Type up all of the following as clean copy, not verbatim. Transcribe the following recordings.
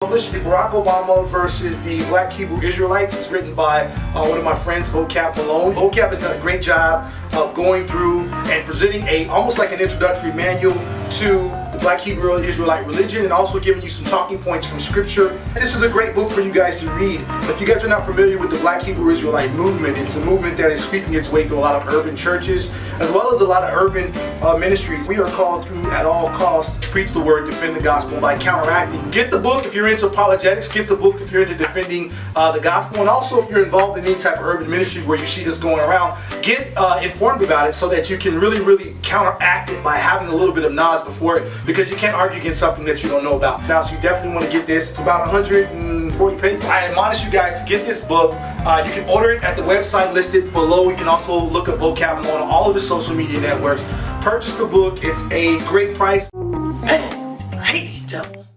Published Barack Obama versus the Black Hebrew Israelites. It's written by one of my friends, Vocab Malone. Vocab has done a great job of going through and presenting almost like an introductory manual to the Black Hebrew Israelite religion, and also giving you some talking points from scripture. This is a great book for you guys to read. If you guys are not familiar with the Black Hebrew Israelite movement, it's a movement that is sweeping its way through a lot of urban churches, as well as a lot of urban ministries. We are called to, at all costs, preach the word, defend the gospel by counteracting. Get the book if you're into apologetics. Get the book if you're into defending the gospel, and also if you're involved in any type of urban ministry where you see this going around, get informed about it so that you can really counteract it by having a little bit of knowledge before it, because you can't argue against something that you don't know about. Now, so you definitely want to get this. It's about 140 pages. I admonish you guys to get this book. You can order it at the website listed below. You can also look up Vocab on all of the social media networks. Purchase the book. It's a great price. Man, I hate these devils.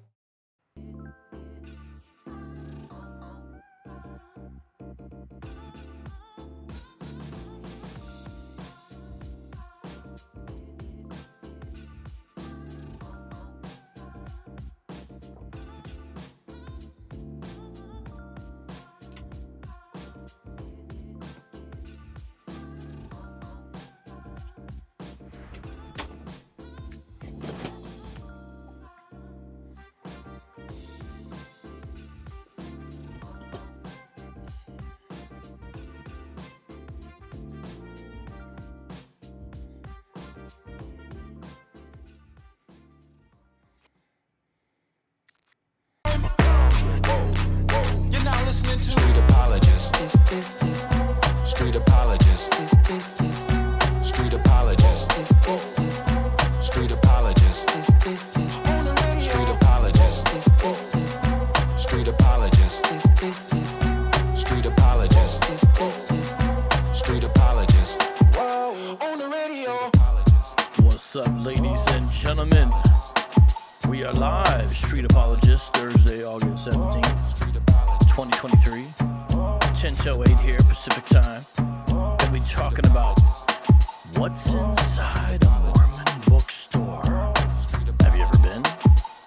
Street apologists, street apologists, street apologists, street apologists, street apologists, street apologists, street apologists, street apologists. On the radio. What's up, ladies and gentlemen? We are live, Street Apologists, Thursday, August 17th. 2023, 10:08 here, Pacific time. We'll be talking about what's inside a Mormon bookstore. Have you ever been?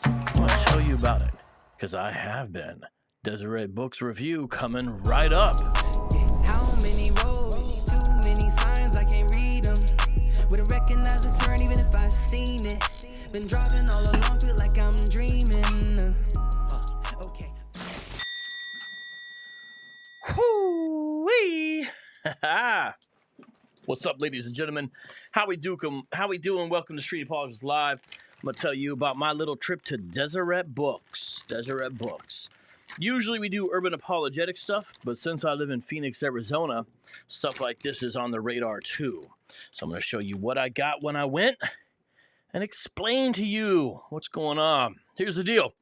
I'm going to tell you about it, because I have been. Deseret Books review coming right up. How many roads, too many signs, I can't read them. Wouldn't recognize the turn even if I seen it. Been driving all along, feel like I'm dreaming. Okay. Whoo-wee! What's up, ladies and gentlemen? How we doing? Welcome to Street Apologists Live. I'm going to tell you about my little trip to Deseret Books. Deseret Books. Usually we do urban apologetic stuff, but since I live in Phoenix, Arizona, stuff like this is on the radar too. So I'm going to show you what I got when I went and explain to you what's going on. Here's the deal.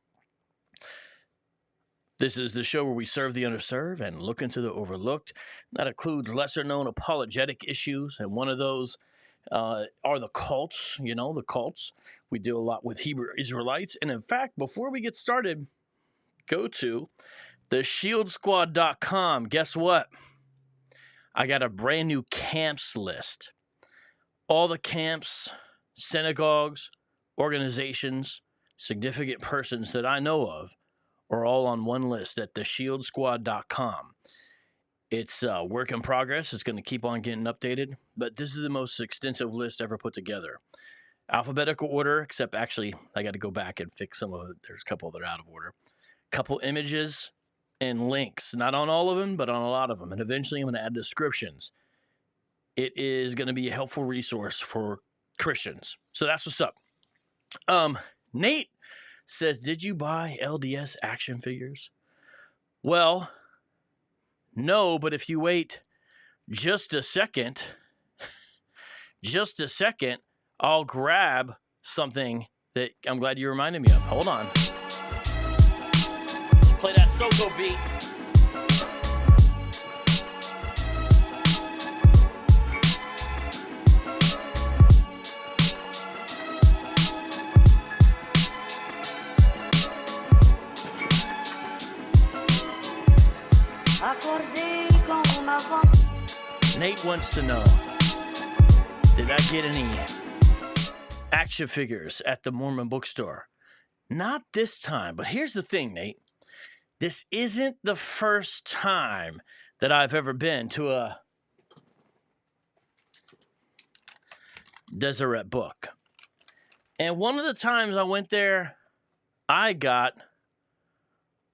This is the show where we serve the underserved and look into the overlooked. That includes lesser-known apologetic issues, and one of those are the cults. You know, the cults. We deal a lot with Hebrew Israelites, and in fact, before we get started, go to theshieldSquad.com. Guess what? I got a brand new camps list. All the camps, synagogues, organizations, significant persons that I know of are all on one list at theshieldSquad.com. It's a work in progress. It's going to keep on getting updated, but this is the most extensive list ever put together. Alphabetical order, except actually I got to go back and fix some of it. There's a couple that are out of order. Couple images and links, not on all of them, but on a lot of them. And eventually I'm going to add descriptions. It is going to be a helpful resource for Christians. So that's what's up. Nate says, did you buy LDS action figures? Well, no, but if you wait just a second, I'll grab something that I'm glad you reminded me of. Hold on. Play that Soto beat. Nate wants to know, did I get any action figures at the Mormon Bookstore? Not this time, but here's the thing, Nate. This isn't the first time that I've ever been to a Deseret book. And one of the times I went there, I got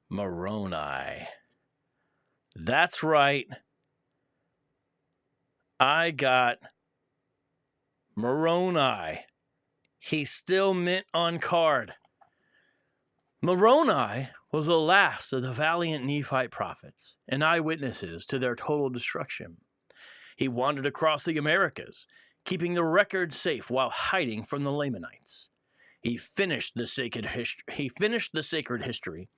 Moroni. That's right. I got Moroni. He's still mint on card. Moroni was the last of the valiant Nephite prophets and eyewitnesses to their total destruction. He wandered across the Americas, keeping the record safe while hiding from the Lamanites. He finished the sacred history,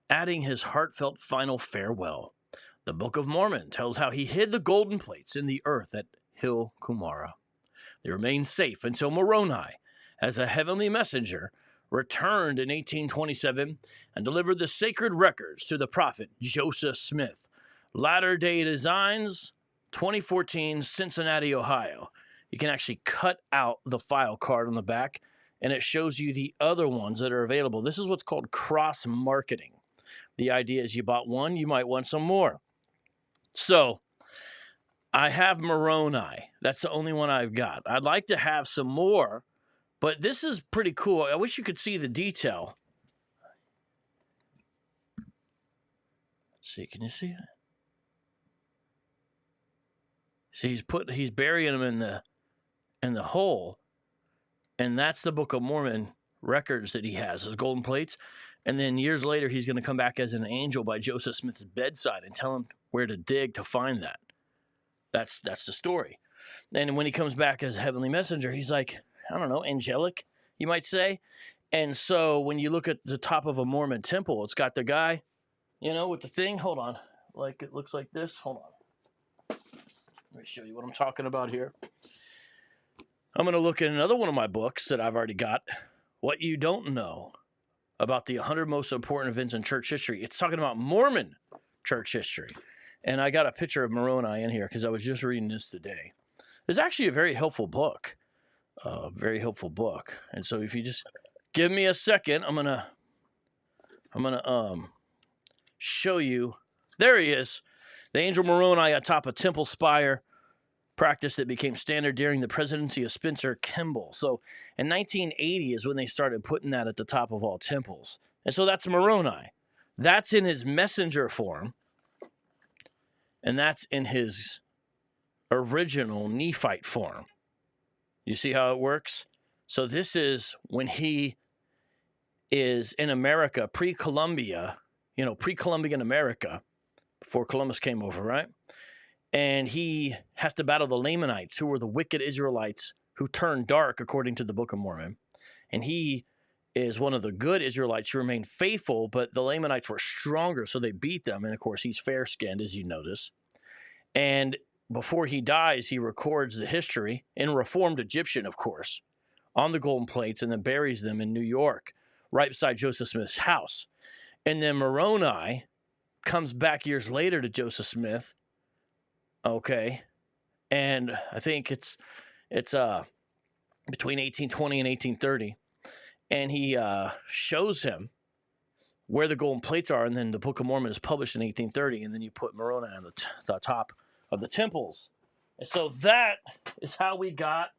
adding his heartfelt final farewell. The Book of Mormon tells how he hid the golden plates in the earth at Hill Cumorah. They remained safe until Moroni, as a heavenly messenger, returned in 1827 and delivered the sacred records to the prophet Joseph Smith. Latter-day Designs, 2014, Cincinnati, Ohio. You can actually cut out the file card on the back, and it shows you the other ones that are available. This is what's called cross-marketing. The idea is you bought one, you might want some more. So, I have Moroni. That's the only one I've got. I'd like to have some more, but this is pretty cool. I wish you could see the detail. Let's see, can you see it? See, he's burying them in the hole, and that's the Book of Mormon records that he has, his golden plates. And then years later, he's going to come back as an angel by Joseph Smith's bedside and tell him where to dig to find that. That's the story. And when he comes back as a heavenly messenger, he's like, I don't know, angelic, you might say. And so when you look at the top of a Mormon temple, it's got the guy, with the thing. Hold on. Like, it looks like this. Hold on. Let me show you what I'm talking about here. I'm going to look at another one of my books that I've already got, What You Don't Know About the 100 Most Important Events in Church History. It's talking about Mormon church history. And I got a picture of Moroni in here because I was just reading this today. It's actually a very helpful book. And so if you just give me a second, I'm gonna show you. There he is. The angel Moroni atop a temple spire, practice that became standard during the presidency of Spencer Kimball. So in 1980 is when they started putting that at the top of all temples. And so that's Moroni. That's in his messenger form. And that's in his original Nephite form. You see how it works? So this is when he is in America, pre-Columbian America, before Columbus came over, right? And he has to battle the Lamanites, who were the wicked Israelites who turned dark, according to the Book of Mormon. And he is one of the good Israelites who remained faithful, but the Lamanites were stronger, so they beat them. And, of course, he's fair-skinned, as you notice. And before he dies, he records the history in Reformed Egyptian, of course, on the golden plates, and then buries them in New York, right beside Joseph Smith's house. And then Moroni comes back years later to Joseph Smith, okay, and I think it's between 1820 and 1830, and he shows him where the golden plates are, and then the Book of Mormon is published in 1830, and then you put Moroni on the top of the temples. And so that is how we got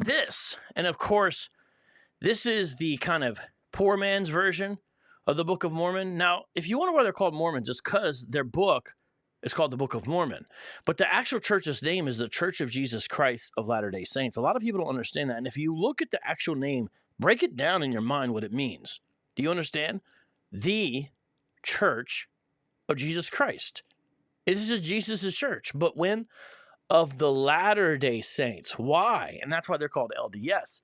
this. And of course, this is the kind of poor man's version of the Book of Mormon. Now, if you wonder why they're called Mormons, it's because their book is called the Book of Mormon. But the actual church's name is the Church of Jesus Christ of Latter-day Saints. A lot of people don't understand that. And if you look at the actual name, break it down in your mind what it means. Do you understand? The Church of Jesus Christ. This is Jesus' church. But when? Of the Latter-day Saints. Why? And that's why they're called LDS.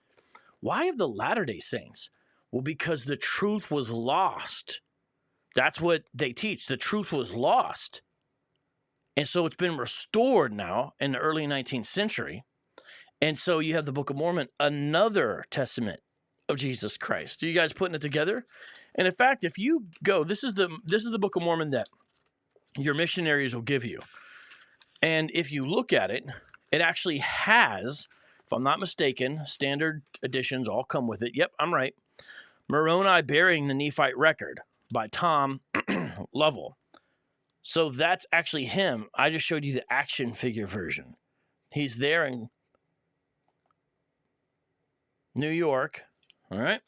Why of the Latter-day Saints? Well, because the truth was lost. That's what they teach. The truth was lost. And so it's been restored now in the early 19th century. And so you have the Book of Mormon, another testament of Jesus Christ. Are you guys putting it together? And in fact, if you go, this is the Book of Mormon that your missionaries will give you. And if you look at it, it actually has, if I'm not mistaken, standard editions all come with it. Yep, I'm right. Moroni Burying the Nephite Record by Tom Lovell. So that's actually him. I just showed you the action figure version. He's there in New York. All right.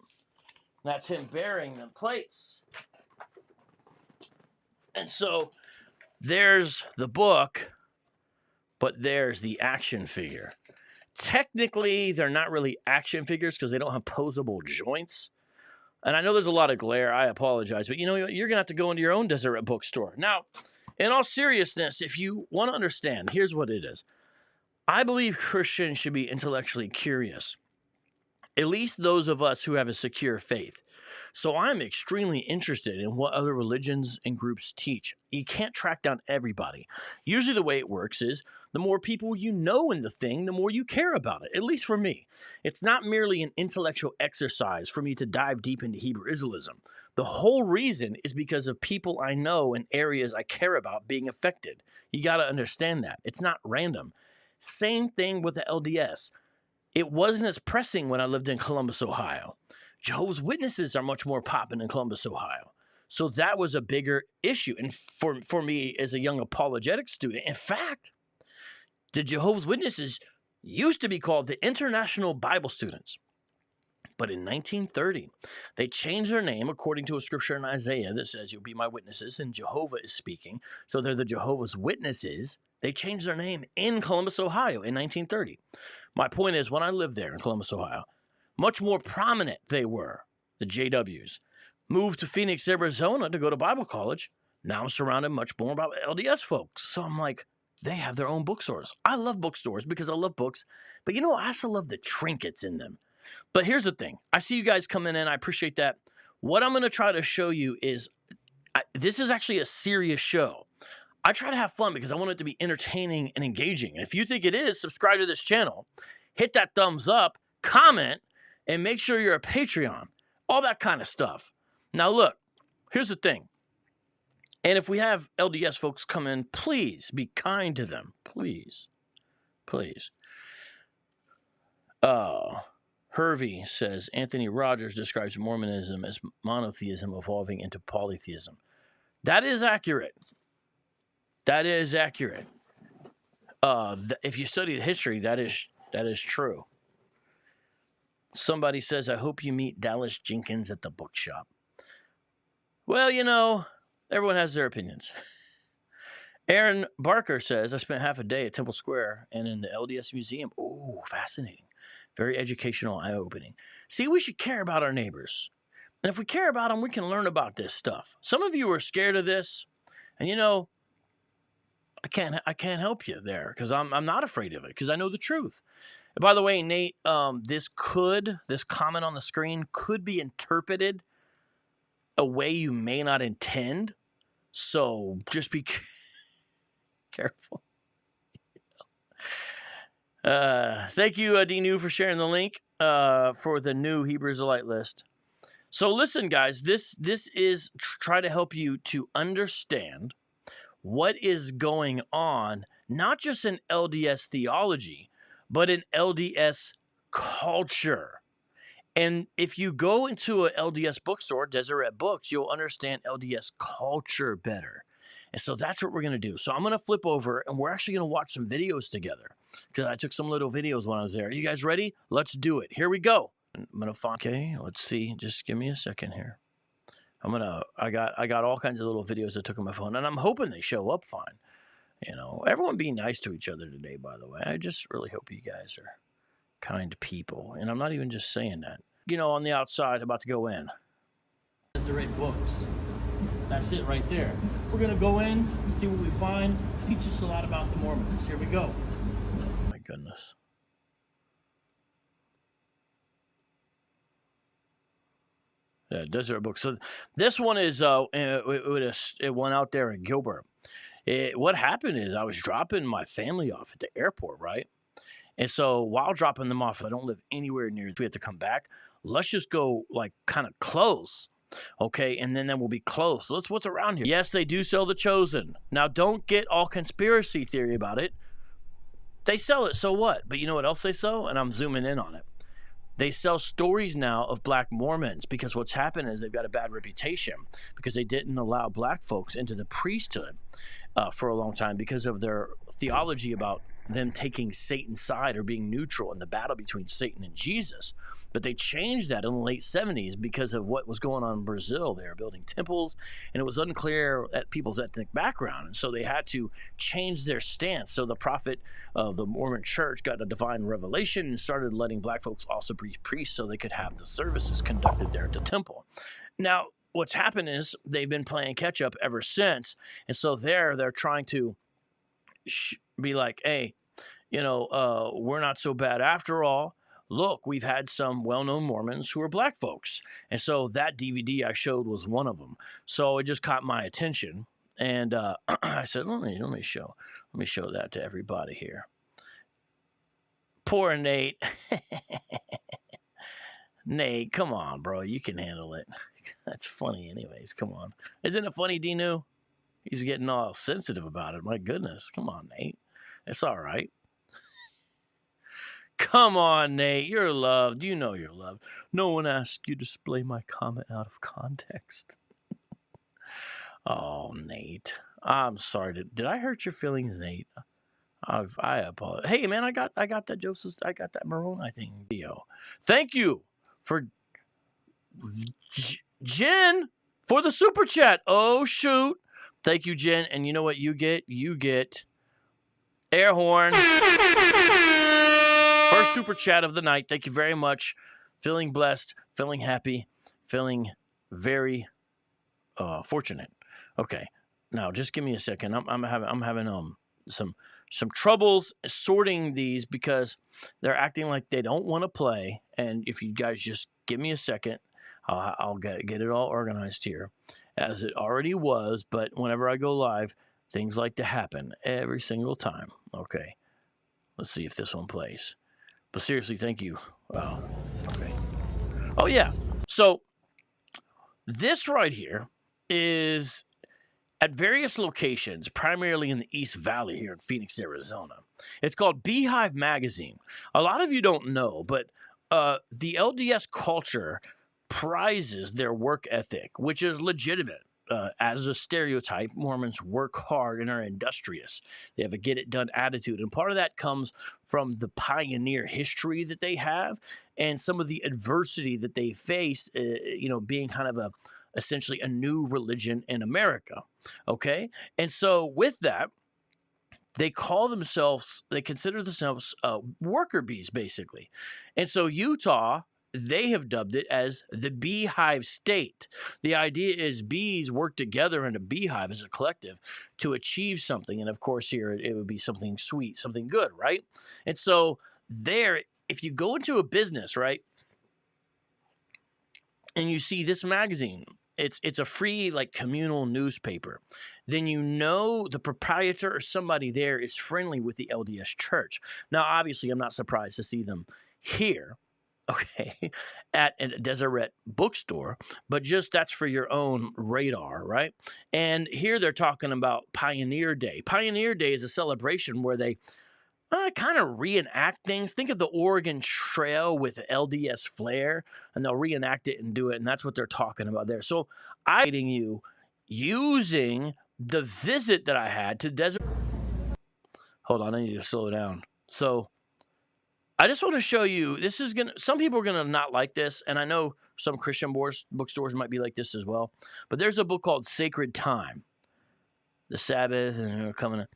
That's him burying the plates. And so there's the book, but there's the action figure. Technically, they're not really action figures because they don't have posable joints. And I know there's a lot of glare. I apologize. But, you know, you're going to have to go into your own Deseret bookstore. Now, in all seriousness, if you want to understand, here's what it is. I believe Christians should be intellectually curious. At least those of us who have a secure faith. So I'm extremely interested in what other religions and groups teach. You can't track down everybody. Usually the way it works is the more people you know in the thing, the more you care about it, at least for me. It's not merely an intellectual exercise for me to dive deep into Hebrew Israelism. The whole reason is because of people I know and areas I care about being affected. You got to understand that. It's not random. Same thing with the LDS. It wasn't as pressing when I lived in Columbus, Ohio. Jehovah's Witnesses are much more popping in Columbus, Ohio. So that was a bigger issue. And for me as a young apologetic student, in fact, the Jehovah's Witnesses used to be called the International Bible Students. But in 1930, they changed their name according to a scripture in Isaiah that says, "You'll be my witnesses," and Jehovah is speaking. So they're the Jehovah's Witnesses. They changed their name in Columbus, Ohio in 1930. My point is, when I lived there in Columbus, Ohio, much more prominent they were, the JWs. Moved to Phoenix, Arizona to go to Bible college. Now I'm surrounded much more by LDS folks. So I'm like, they have their own bookstores. I love bookstores because I love books. But you know, I also love the trinkets in them. But here's the thing. I see you guys coming in. I appreciate that. What I'm going to try to show you is, this is actually a serious show. I try to have fun because I want it to be entertaining and engaging. And if you think it is, subscribe to this channel. Hit that thumbs up, comment, and make sure you're a Patreon. All that kind of stuff. Now look, here's the thing. And if we have LDS folks come in, please be kind to them. Please. Please. Hervey says, Anthony Rogers describes Mormonism as monotheism evolving into polytheism. That is accurate. That is accurate. If you study the history, that is true. Somebody says, I hope you meet Dallas Jenkins at the bookshop. Well, you know, everyone has their opinions. Aaron Barker says, I spent half a day at Temple Square and in the LDS Museum. Ooh, fascinating. Very educational, eye-opening. See, we should care about our neighbors. And if we care about them, we can learn about this stuff. Some of you are scared of this. And you know, I can't help you there because I'm not afraid of it because I know the truth. And by the way, Nate, this comment on the screen could be interpreted a way you may not intend. So just be careful. Thank you, Dinu, for sharing the link for the new Hebrew Israelite list. So listen, guys, this is try to help you to understand what is going on, not just in LDS theology, but in LDS culture. And if you go into an LDS bookstore, Deseret Books, you'll understand LDS culture better. And so that's what we're going to do. So I'm going to flip over, and we're actually going to watch some videos together because I took some little videos when I was there. Are you guys ready? Let's do it. Here we go. I'm going to find, okay, let's see. Just give me a second here. I got all kinds of little videos I took on my phone, and I'm hoping they show up fine. You know, everyone be nice to each other today, by the way. I just really hope you guys are kind people. And I'm not even just saying that. You know, on the outside, about to go in. Deseret Books. That's it right there. We're going to go in, see what we find, teach us a lot about the Mormons. Here we go. Oh my goodness. Yeah, Deseret Books. So this one is, it went out there in Gilbert. What happened is I was dropping my family off at the airport, right? And so while dropping them off, I don't live anywhere near, we have to come back. Let's just go like kind of close. Okay, and then we'll be close. Let's what's around here. Yes, they do sell The Chosen. Now, don't get all conspiracy theory about it. They sell it, so what? But you know what else they sell? And I'm zooming in on it. They sell stories now of black Mormons because what's happened is they've got a bad reputation because they didn't allow black folks into the priesthood for a long time because of their theology about them taking Satan's side or being neutral in the battle between Satan and Jesus. But they changed that in the late 70s because of what was going on in Brazil. They were building temples, and it was unclear at people's ethnic background. And so they had to change their stance. So the prophet of the Mormon church got a divine revelation and started letting black folks also be priests so they could have the services conducted there at the temple. Now, what's happened is they've been playing catch up ever since. And so they're trying to be like, hey, we're not so bad after all. Look, we've had some well-known Mormons who are black folks. And so that DVD I showed was one of them. So it just caught my attention. And I said, let me show that to everybody here. Poor Nate. Nate, come on, bro. You can handle it. That's funny anyways. Come on. Isn't it funny, Dinu? He's getting all sensitive about it. My goodness. Come on, Nate. It's all right. Come on, Nate. You're loved. You know you're loved. No one asked you to display my comment out of context. Oh, Nate. I'm sorry. Did I hurt your feelings, Nate? I apologize. Hey, man, I got that Joseph. I got that Moroni thing video. Thank you for Jen for the super chat. Oh, shoot. Thank you, Jen. And you know what you get? You get air horn. First super chat of the night. Thank you very much. Feeling blessed, feeling happy, feeling very fortunate. Okay, now just give me a second. I'm having some troubles sorting these because they're acting like they don't want to play. And if you guys just give me a second, I'll get it all organized here, as it already was. But whenever I go live, things like to happen every single time. Okay, let's see if this one plays. But seriously, thank you. Wow. Okay. Oh, yeah. So this right here is at various locations, primarily in the East Valley here in Phoenix, Arizona. It's called Beehive Magazine. A lot of you don't know, but the LDS culture prizes their work ethic, which is legitimate. As a stereotype, Mormons work hard and are industrious. They have a get-it-done attitude. And part of that comes from the pioneer history that they have and some of the adversity that they face, being kind of essentially a new religion in America. Okay? And so with that, they consider themselves worker bees, basically. And so Utah, they have dubbed it as the Beehive State. The idea is bees work together in a beehive as a collective to achieve something. And of course, here it would be something sweet, something good, right? And so there, if you go into a business, right, and you see this magazine, it's a free, like, communal newspaper, then you know the proprietor or somebody there is friendly with the LDS Church. Now, obviously, I'm not surprised to see them here, okay, at a Deseret bookstore, but just that's for your own radar, right? And here they're talking about Pioneer Day. Pioneer Day is a celebration where they kind of reenact things. Think of the Oregon Trail with LDS flair, and they'll reenact it and do it, and that's what they're talking about there. So I'm guiding you using the visit that I had to Deseret. Hold on, I need to slow down. So I just want to show you, some people are going to not like this, and I know some Christian bookstores might be like this as well, but there's a book called Sacred Time, the Sabbath, and coming in.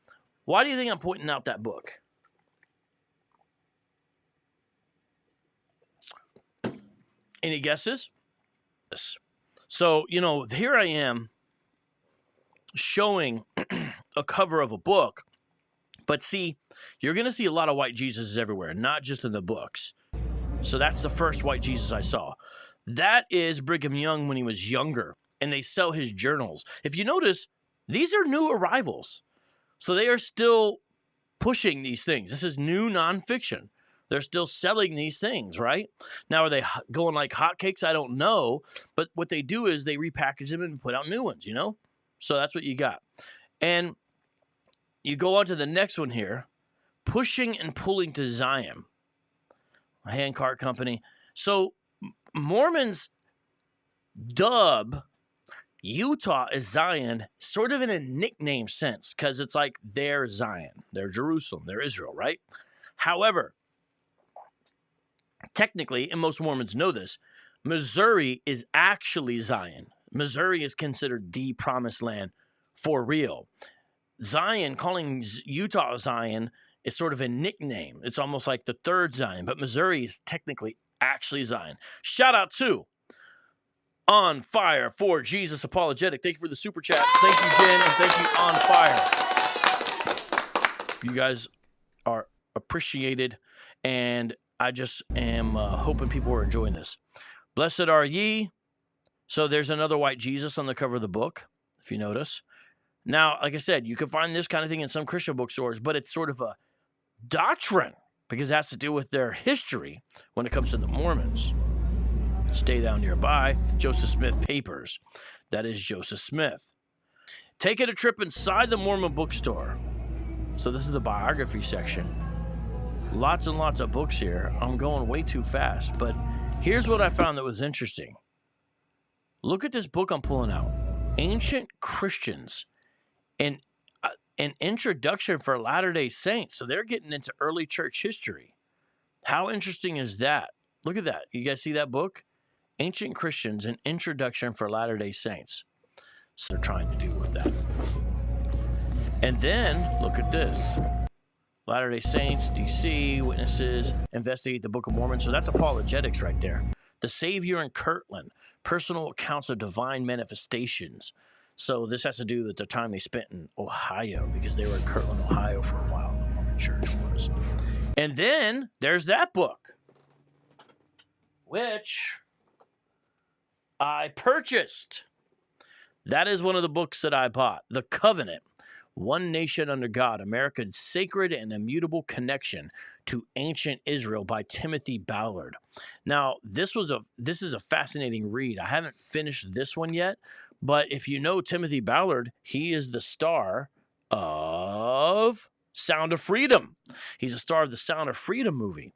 Why do you think I'm pointing out that book? Any guesses? Yes. So, here I am showing a cover of a book. But see, you're going to see a lot of white Jesuses everywhere, not just in the books. So that's the first white Jesus I saw. That is Brigham Young when he was younger, and they sell his journals. If you notice, these are new arrivals. So they are still pushing these things. This is new nonfiction. They're still selling these things, right? Now, are they going like hotcakes? I don't know. But what they do is they repackage them and put out new ones, So that's what you got. And you go on to the next one here, Pushing and Pulling to Zion, a handcart company. So Mormons dub Utah as Zion sort of in a nickname sense because it's like their Zion, their Jerusalem, their Israel, right? However, technically, and most Mormons know this, Missouri is actually Zion. Missouri is considered the promised land for real. Zion, calling Utah Zion, is sort of a nickname. It's almost like the third Zion, but Missouri is technically actually Zion. Shout out to On Fire for Jesus Apologetic. Thank you for the super chat. Thank you, Jen, and thank you, On Fire. You guys are appreciated, and I just am hoping people are enjoying this. Blessed are ye. So there's another white Jesus on the cover of the book, if you notice. Now, like I said, you can find this kind of thing in some Christian bookstores, but it's sort of a doctrine because it has to do with their history when it comes to the Mormons. Stay down nearby. Joseph Smith Papers. That is Joseph Smith. Taking a trip inside the Mormon Bookstore. So this is the biography section. Lots and lots of books here. I'm going way too fast, but here's what I found that was interesting. Look at this book I'm pulling out. Ancient Christians. An introduction for Latter-day Saints. So they're getting into early church history. How interesting is that? Look at that. You guys see that book? Ancient Christians, an introduction for Latter-day Saints. So they're trying to do with that. And then, look at this. Latter-day Saints, DC, witnesses, investigate the Book of Mormon. So that's apologetics right there. The Savior in Kirtland, personal accounts of divine manifestations. So this has to do with the time they spent in Ohio because they were in Kirtland, Ohio for a while. The Mormon Church was. And then there's that book, which I purchased. That is one of the books that I bought. The Covenant, One Nation Under God, America's Sacred and Immutable Connection to Ancient Israel by Timothy Ballard. Now, this is a fascinating read. I haven't finished this one yet, but if you know Timothy Ballard, he is the star of Sound of Freedom. He's a star of the Sound of Freedom movie.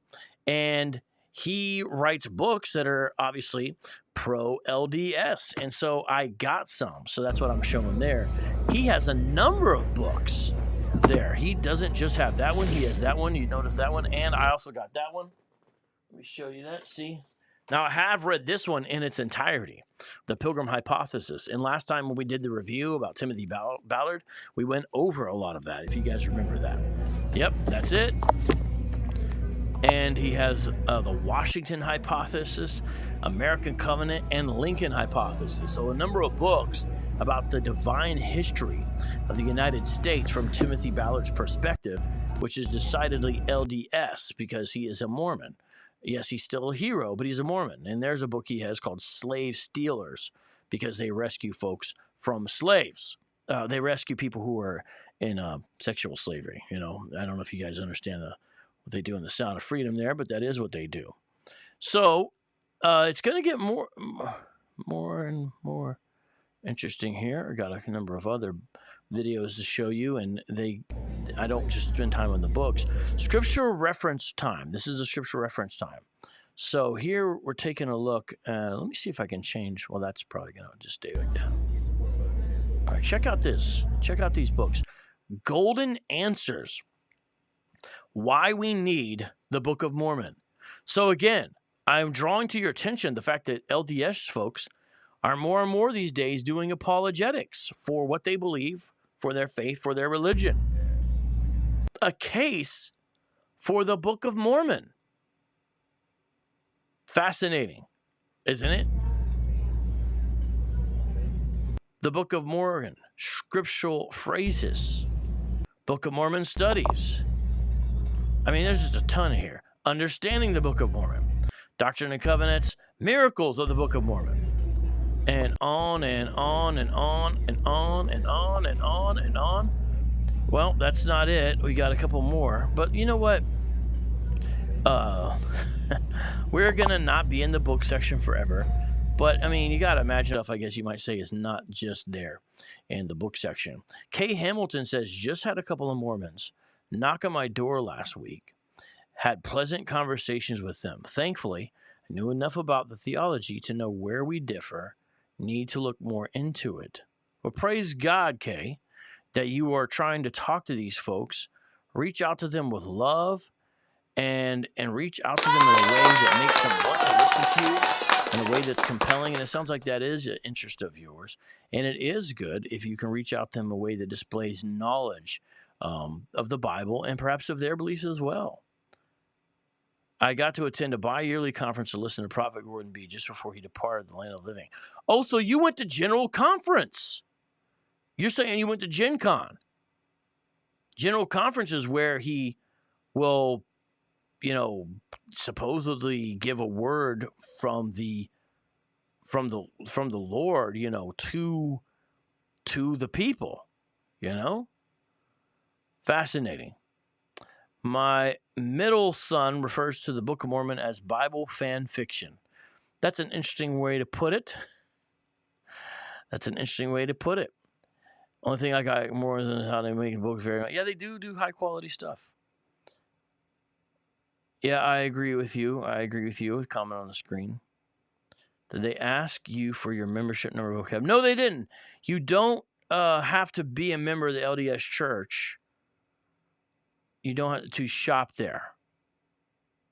And he writes books that are obviously pro-LDS. And so I got some. So that's what I'm showing there. He has a number of books there. He doesn't just have that one. He has that one. You notice that one. And I also got that one. Let me show you that. See? Now, I have read this one in its entirety, The Pilgrim Hypothesis. And last time when we did the review about Timothy Ballard, we went over a lot of that, if you guys remember that. Yep, that's it. And he has the Washington Hypothesis, American Covenant, and Lincoln Hypothesis. So a number of books about the divine history of the United States from Timothy Ballard's perspective, which is decidedly LDS because he is a Mormon. Yes, he's still a hero, but he's a Mormon. And there's a book he has called Slave Stealers because they rescue folks from slaves. They rescue people who are in sexual slavery. You know, I don't know if you guys understand what they do in the Sound of Freedom there, but that is what they do. So it's going to get more and more interesting here. I got a number of other videos to show you, and I don't just spend time on the books. Scriptural reference time. This is a scriptural reference time. So here we're taking a look. Let me see if I can change. Well, that's probably going to just stay like that. All right, check out this. Check out these books. Golden Answers. Why we need the Book of Mormon. So again, I'm drawing to your attention the fact that LDS folks are more and more these days doing apologetics for what they believe, for their faith, for their religion. A case for the Book of Mormon. Fascinating, isn't it? The Book of Mormon, scriptural phrases, Book of Mormon studies. I mean, there's just a ton here. Understanding the Book of Mormon, Doctrine and Covenants, miracles of the Book of Mormon. And on and on and on and on and on and on and on. Well, that's not it. We got a couple more. But you know what? We're going to not be in the book section forever. But, I mean, you got to imagine stuff, I guess you might say, is not just there in the book section. Kay Hamilton says, just had a couple of Mormons knock on my door last week. Had pleasant conversations with them. Thankfully, I knew enough about the theology to know where we differ, need to look more into it. Well, praise God, Kay, that you are trying to talk to these folks, reach out to them with love, and reach out to them in a way that makes them want to listen to you, in a way that's compelling. And it sounds like that is an interest of yours. And it is good if you can reach out to them in a way that displays knowledge of the Bible and perhaps of their beliefs as well. I got to attend a bi-yearly conference to listen to Prophet Gordon B. just before he departed the land of the living. Oh, so you went to General Conference. You're saying you went to Gen Con. General Conference is where he will, supposedly give a word from the Lord, to the people, Fascinating. My middle son refers to the Book of Mormon as Bible fan fiction. That's an interesting way to put it. Only thing I got more is how they make books very nice. Yeah, they do high quality stuff. Yeah, I agree with you. Comment on the screen. Did they ask you for your membership number vocab? No, they didn't. You don't have to be a member of the LDS Church. You don't have to shop there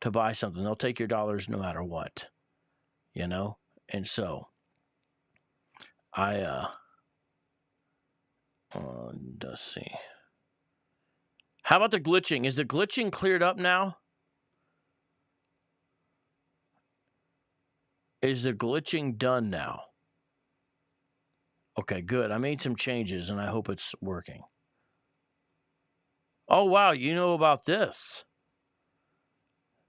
to buy something. They'll take your dollars no matter what, And so, let's see. How about the glitching? Is the glitching cleared up now? Is the glitching done now? Okay, good. I made some changes, and I hope it's working. Oh, wow, you know about this.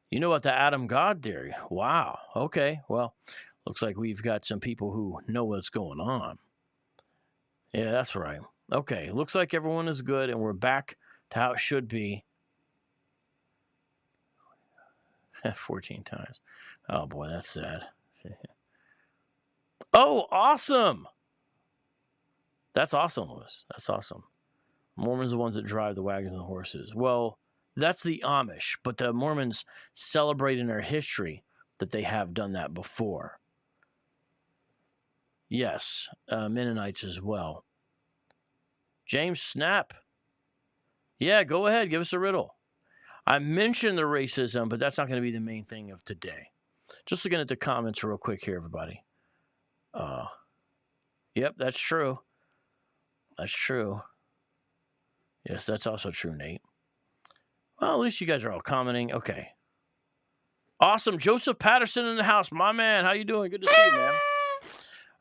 You know about the Adam God theory. Wow, okay. Well, looks like we've got some people who know what's going on. Yeah, that's right. Okay, looks like everyone is good, and we're back to how it should be. 14 times. Oh, boy, that's sad. Oh, awesome. That's awesome, Lewis. That's awesome. Mormons are the ones that drive the wagons and the horses. Well, that's the Amish, but the Mormons celebrate in their history that they have done that before. Yes, Mennonites as well. James Snap. Yeah, go ahead. Give us a riddle. I mentioned the racism, but that's not going to be the main thing of today. Just looking at the comments real quick here, everybody. Yep, that's true. That's true. Yes, that's also true, Nate. Well, at least you guys are all commenting. Okay. Awesome. Joseph Patterson in the house. My man, how you doing? Good to see you, man.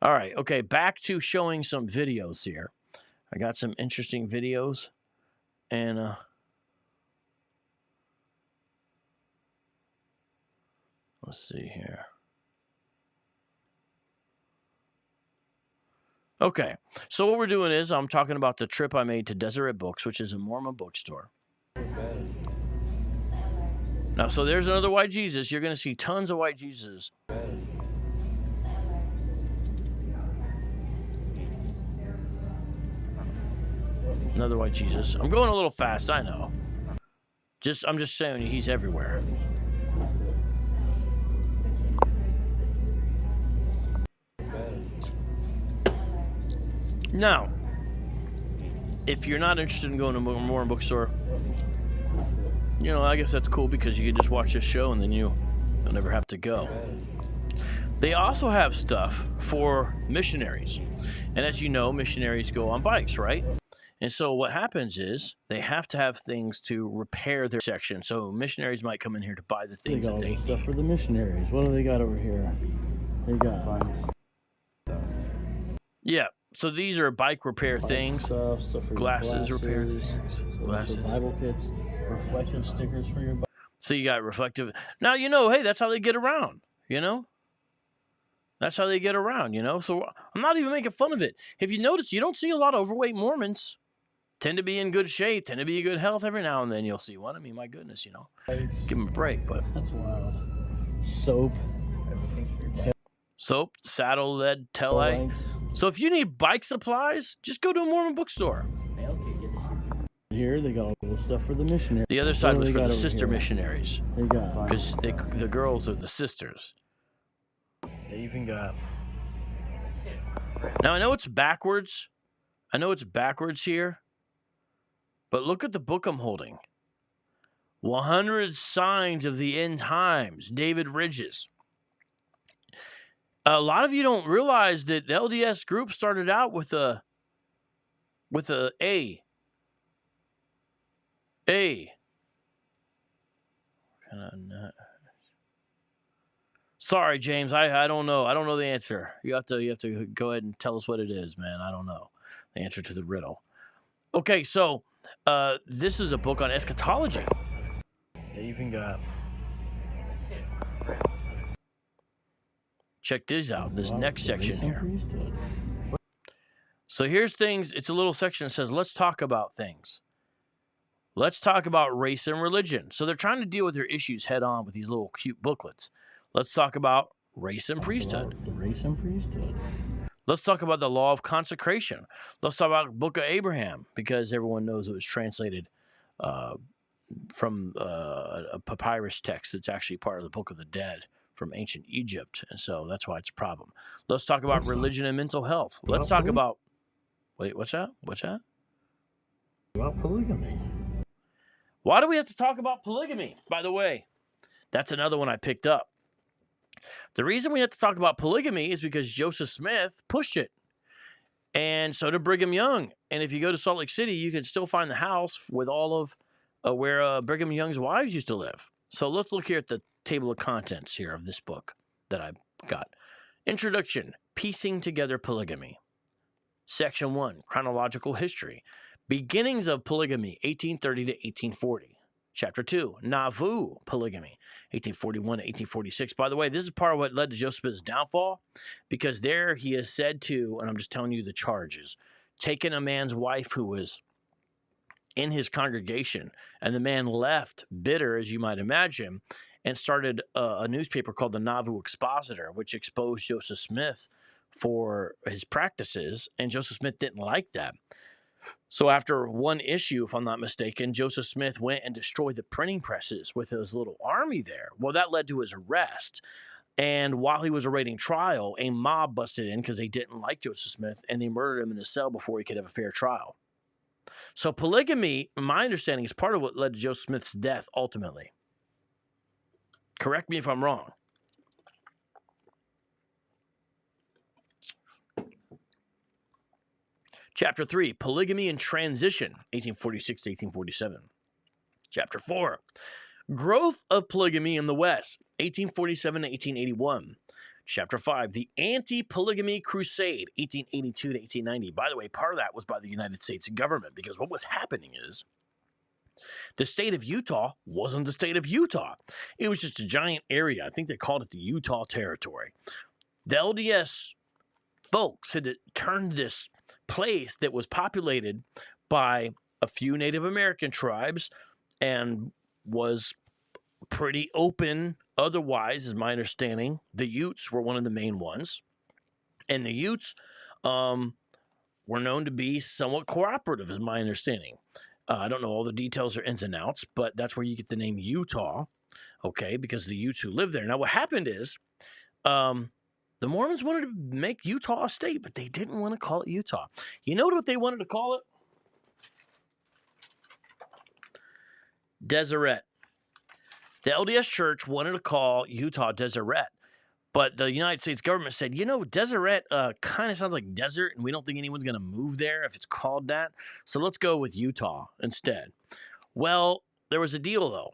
All right. Okay, back to showing some videos here. I got some interesting videos. And let's see here. Okay, so what we're doing is I'm talking about the trip I made to Deseret Books, which is a Mormon bookstore. Now, so there's another white Jesus. You're going to see tons of white Jesus. Another white Jesus. I'm going a little fast, I know. I'm just saying he's everywhere. Now, if you're not interested in going to a Mormon bookstore, I guess that's cool because you can just watch this show and then you'll never have to go. They also have stuff for missionaries. And as you know, missionaries go on bikes, right? And so what happens is they have to have things to repair their section. So missionaries might come in here to buy the things that they need. Stuff for the missionaries. What do they got over here? They got Yeah. So these are bike repair things. Stuff for glasses repair things. Glasses. Bible kits. Reflective stickers for your bike. So you got reflective. Now, hey, that's how they get around, That's how they get around, So I'm not even making fun of it. If you notice, you don't see a lot of overweight Mormons. Tend to be in good shape, tend to be in good health. Every now and then you'll see one. I mean, my goodness, Give them a break, but. That's wild. Soap. Soap, saddle, lead, taillight. So if you need bike supplies, just go to a Mormon bookstore. Here they got all the stuff for the missionaries. The other side was for the sister missionaries. They got because the girls are the sisters. They even got... Now, I know it's backwards. I know it's backwards here. But look at the book I'm holding. 100 Signs of the End Times, David Ridges. A lot of you don't realize that the LDS group started out with a A. Sorry, James. I don't know. I don't know the answer. You have to go ahead and tell us what it is, man. I don't know the answer to the riddle. Okay, so this is a book on eschatology. They even got... Check this out. This next section here. So here's things. It's a little section that says, let's talk about things. Let's talk about race and religion. So they're trying to deal with their issues head on with these little cute booklets. Let's talk about race and priesthood. Race and priesthood. Let's talk about the law of consecration. Let's talk about the Book of Abraham, because everyone knows it was translated from a papyrus text that's actually part of the Book of the Dead from ancient Egypt, and so that's why it's a problem. Let's talk about religion and mental health. Let's talk about... Wait, what's that? What's that? About polygamy. Why do we have to talk about polygamy? By the way, that's another one I picked up. The reason we have to talk about polygamy is because Joseph Smith pushed it, and so did Brigham Young. And if you go to Salt Lake City, you can still find the house with all of where Brigham Young's wives used to live. So let's look here at the table of contents here of this book that I've got. Introduction, Piecing Together Polygamy. Section 1, Chronological History. Beginnings of Polygamy, 1830 to 1840. Chapter 2, Nauvoo Polygamy, 1841 to 1846. By the way, this is part of what led to Joseph Smith's downfall, because there he is said to, and I'm just telling you the charges, taken a man's wife who was in his congregation, and the man left bitter, as you might imagine, and started a newspaper called the Nauvoo Expositor, which exposed Joseph Smith for his practices, and Joseph Smith didn't like that. So after one issue, if I'm not mistaken, Joseph Smith went and destroyed the printing presses with his little army there. Well, that led to his arrest. And while he was awaiting trial, a mob busted in because they didn't like Joseph Smith, and they murdered him in his cell before he could have a fair trial. So polygamy, in my understanding, is part of what led to Joseph Smith's death ultimately. Correct me if I'm wrong. Chapter 3, Polygamy and Transition, 1846 to 1847. Chapter 4, Growth of Polygamy in the West, 1847 to 1881. Chapter 5, The Anti-Polygamy Crusade, 1882 to 1890. By the way, part of that was by the United States government, because what was happening is the state of Utah wasn't the state of Utah. It was just a giant area. I think they called it the Utah Territory. The LDS folks had turned this place that was populated by a few Native American tribes and was pretty open otherwise, is my understanding. The Utes were one of the main ones, and the Utes were known to be somewhat cooperative, is my understanding. I don't know all the details or ins and outs, but that's where you get the name Utah, okay, because the Utes who live there. Now, what happened is the Mormons wanted to make Utah a state, but they didn't want to call it Utah. You know what they wanted to call it? Deseret. The LDS Church wanted to call Utah Deseret, but the United States government said, you know, Deseret kind of sounds like desert, and we don't think anyone's going to move there if it's called that, so let's go with Utah instead. Well, there was a deal, though.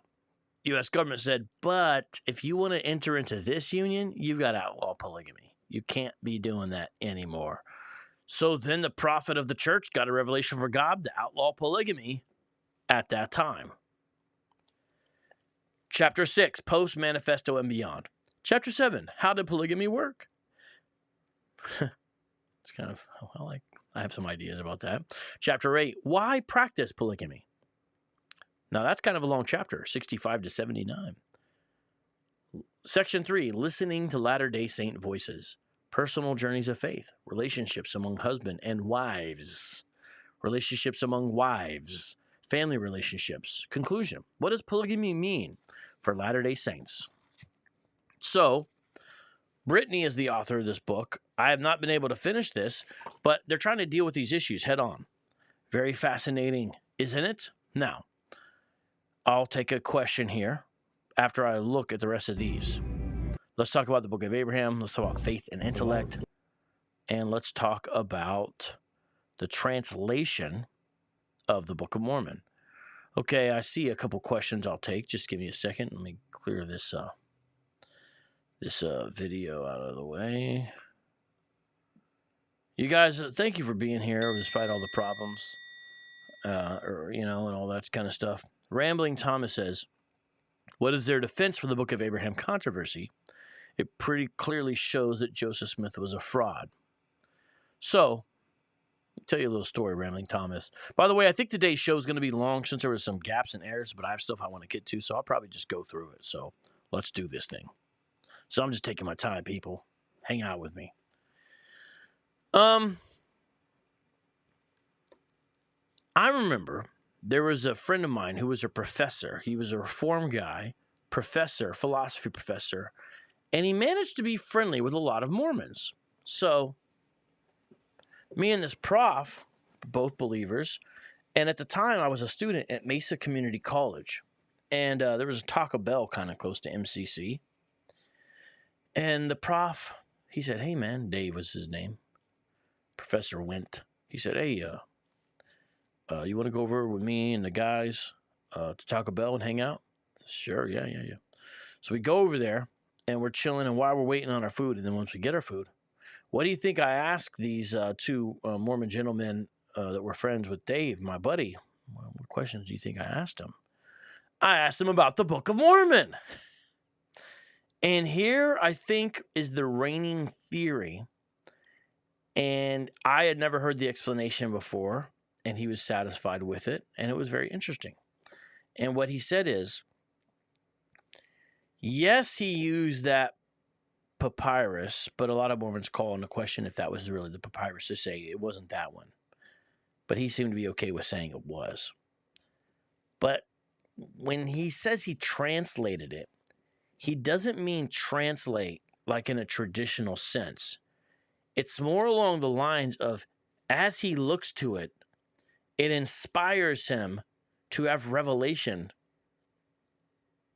U.S. government said, but if you want to enter into this union, you've got to outlaw polygamy. You can't be doing that anymore. So then the prophet of the church got a revelation from God to outlaw polygamy at that time. Chapter 6, Post Manifesto and Beyond. Chapter 7, How did polygamy work? It's kind of, well, I have some ideas about that. Chapter 8, Why practice polygamy? Now, that's kind of a long chapter, 65 to 79. Section 3, Listening to Latter-day Saint Voices. Personal journeys of faith. Relationships among husband and wives. Relationships among wives. Family relationships. Conclusion. What does polygamy mean for Latter-day Saints? So, Brittany is the author of this book. I have not been able to finish this, but they're trying to deal with these issues head on. Very fascinating, isn't it? Now, I'll take a question here after I look at the rest of these. Let's talk about the Book of Abraham. Let's talk about faith and intellect. And let's talk about the translation of the Book of Mormon. Okay, I see a couple questions I'll take. Just give me a second. Let me clear this video out of the way. You guys, thank you for being here despite all the problems, and all that kind of stuff. Rambling Thomas says, what is their defense for the Book of Abraham controversy? It pretty clearly shows that Joseph Smith was a fraud. So, I'll tell you a little story, Rambling Thomas. By the way, I think today's show is going to be long since there was some gaps and errors, but I have stuff I want to get to, so I'll probably just go through it. So, let's do this thing. So, I'm just taking my time, people. Hang out with me. I remember there was a friend of mine who was a professor. He was a reform guy, professor, philosophy professor, and he managed to be friendly with a lot of Mormons. So, me and this prof, both believers, and at the time I was a student at Mesa Community College, and there was a Taco Bell kind of close to MCC, and the prof, he said, hey man, Dave was his name, Professor Went. He said, hey, you want to go over with me and the guys to Taco Bell and hang out? Sure, yeah. So we go over there, and we're chilling, and while we're waiting on our food, and then once we get our food, what do you think I asked these two Mormon gentlemen that were friends with Dave, my buddy? What questions do you think I asked them? I asked them about the Book of Mormon. And here, I think, is the reigning theory. And I had never heard the explanation before, and he was satisfied with it, and it was very interesting. And what he said is, yes, he used that papyrus, but a lot of Mormons call into question if that was really the papyrus, to say it wasn't that one. But he seemed to be okay with saying it was. But when he says he translated it, he doesn't mean translate like in a traditional sense. It's more along the lines of, as he looks to it, it inspires him to have revelation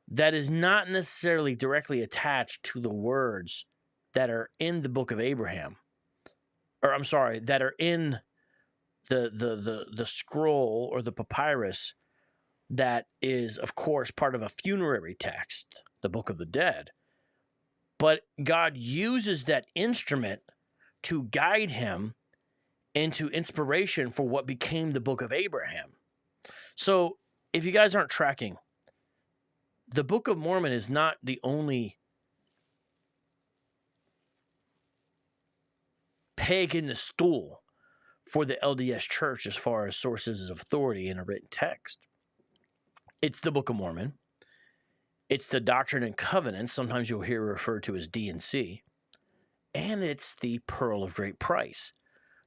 that is not necessarily directly attached to the words that are in the Book of Abraham. Or, I'm sorry, that are in the scroll or the papyrus that is, of course, part of a funerary text, the Book of the Dead. But God uses that instrument to guide him into inspiration for what became the Book of Abraham. So, if you guys aren't tracking, the Book of Mormon is not the only peg in the stool for the LDS Church as far as sources of authority in a written text. It's the Book of Mormon. It's the Doctrine and Covenants, sometimes you'll hear referred to as D&C. And it's the Pearl of Great Price.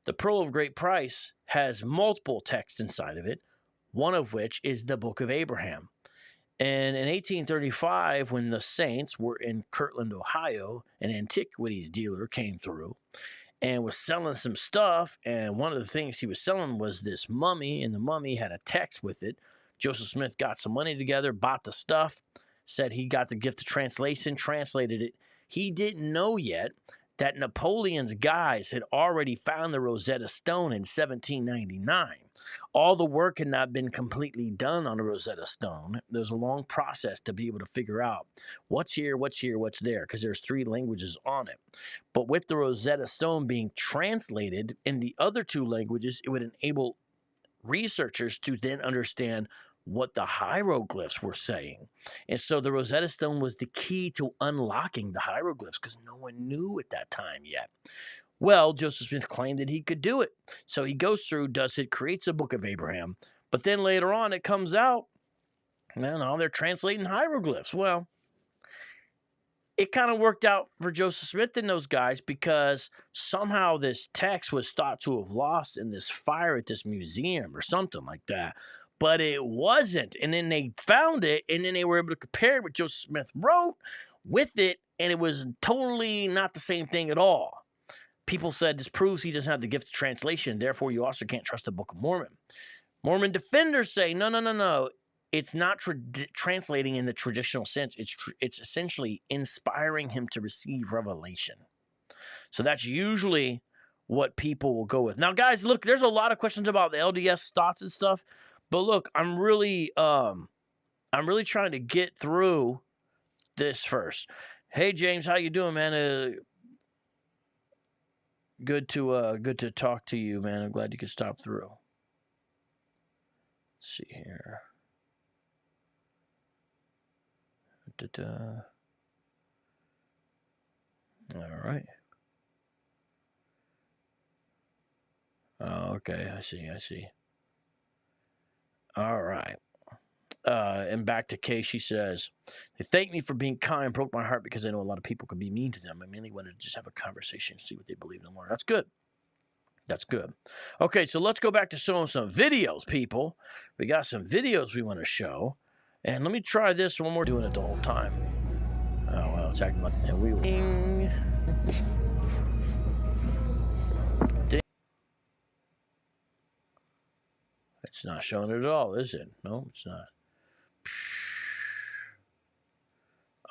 The Pearl of Great Price has multiple texts inside of it, one of which is the Book of Abraham. And in 1835, when the Saints were in Kirtland, Ohio, an antiquities dealer came through and was selling some stuff. And one of the things he was selling was this mummy, and the mummy had a text with it. Joseph Smith got some money together, bought the stuff, said he got the gift of translation, translated it. He didn't know yet that Napoleon's guys had already found the Rosetta Stone in 1799. All the work had not been completely done on the Rosetta Stone. There's a long process to be able to figure out what's here, what's there, because there's 3 languages on it. But with the Rosetta Stone being translated in the other 2 languages, it would enable researchers to then understand what the hieroglyphs were saying. And so the Rosetta Stone was the key to unlocking the hieroglyphs because no one knew at that time yet. Well, Joseph Smith claimed that he could do it. So he goes through, does it, creates a Book of Abraham. But then later on it comes out, now they're translating hieroglyphs. Well, it kind of worked out for Joseph Smith and those guys because somehow this text was thought to have lost in this fire at this museum or something like that. But it wasn't. And then they found it, and then they were able to compare it with Joseph Smith wrote. with it, and it was totally not the same thing at all. People said this proves he doesn't have the gift of translation, therefore you also can't trust the Book of Mormon. Mormon defenders say, no. It's not translating in the traditional sense. It's essentially inspiring him to receive revelation. So that's usually what people will go with. Now, guys, look, there's a lot of questions about the LDS thoughts and stuff, but look, I'm really trying to get through this first. Hey, James, how you doing, man? Good to talk to you, man. I'm glad you could stop through. Let's see here. All right. Oh, okay, I see. All right. And back to Kay, she says, they thank me for being kind, broke my heart because I know a lot of people could be mean to them. I mainly wanted to just have a conversation and see what they believe in the Lord. That's good. That's good. Okay, so let's go back to showing some videos, people. We got some videos we want to show. And let me try this one more. Doing it the whole time. Oh, well, it's acting like... And we Ding. Ding. It's not showing it at all, is it? No, it's not.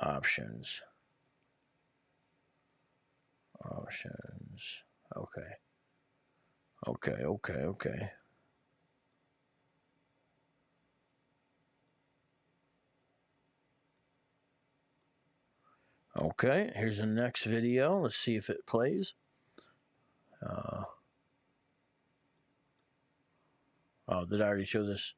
Options. Okay. Okay, here's the next video. Let's see if it plays. Oh, did I already show this?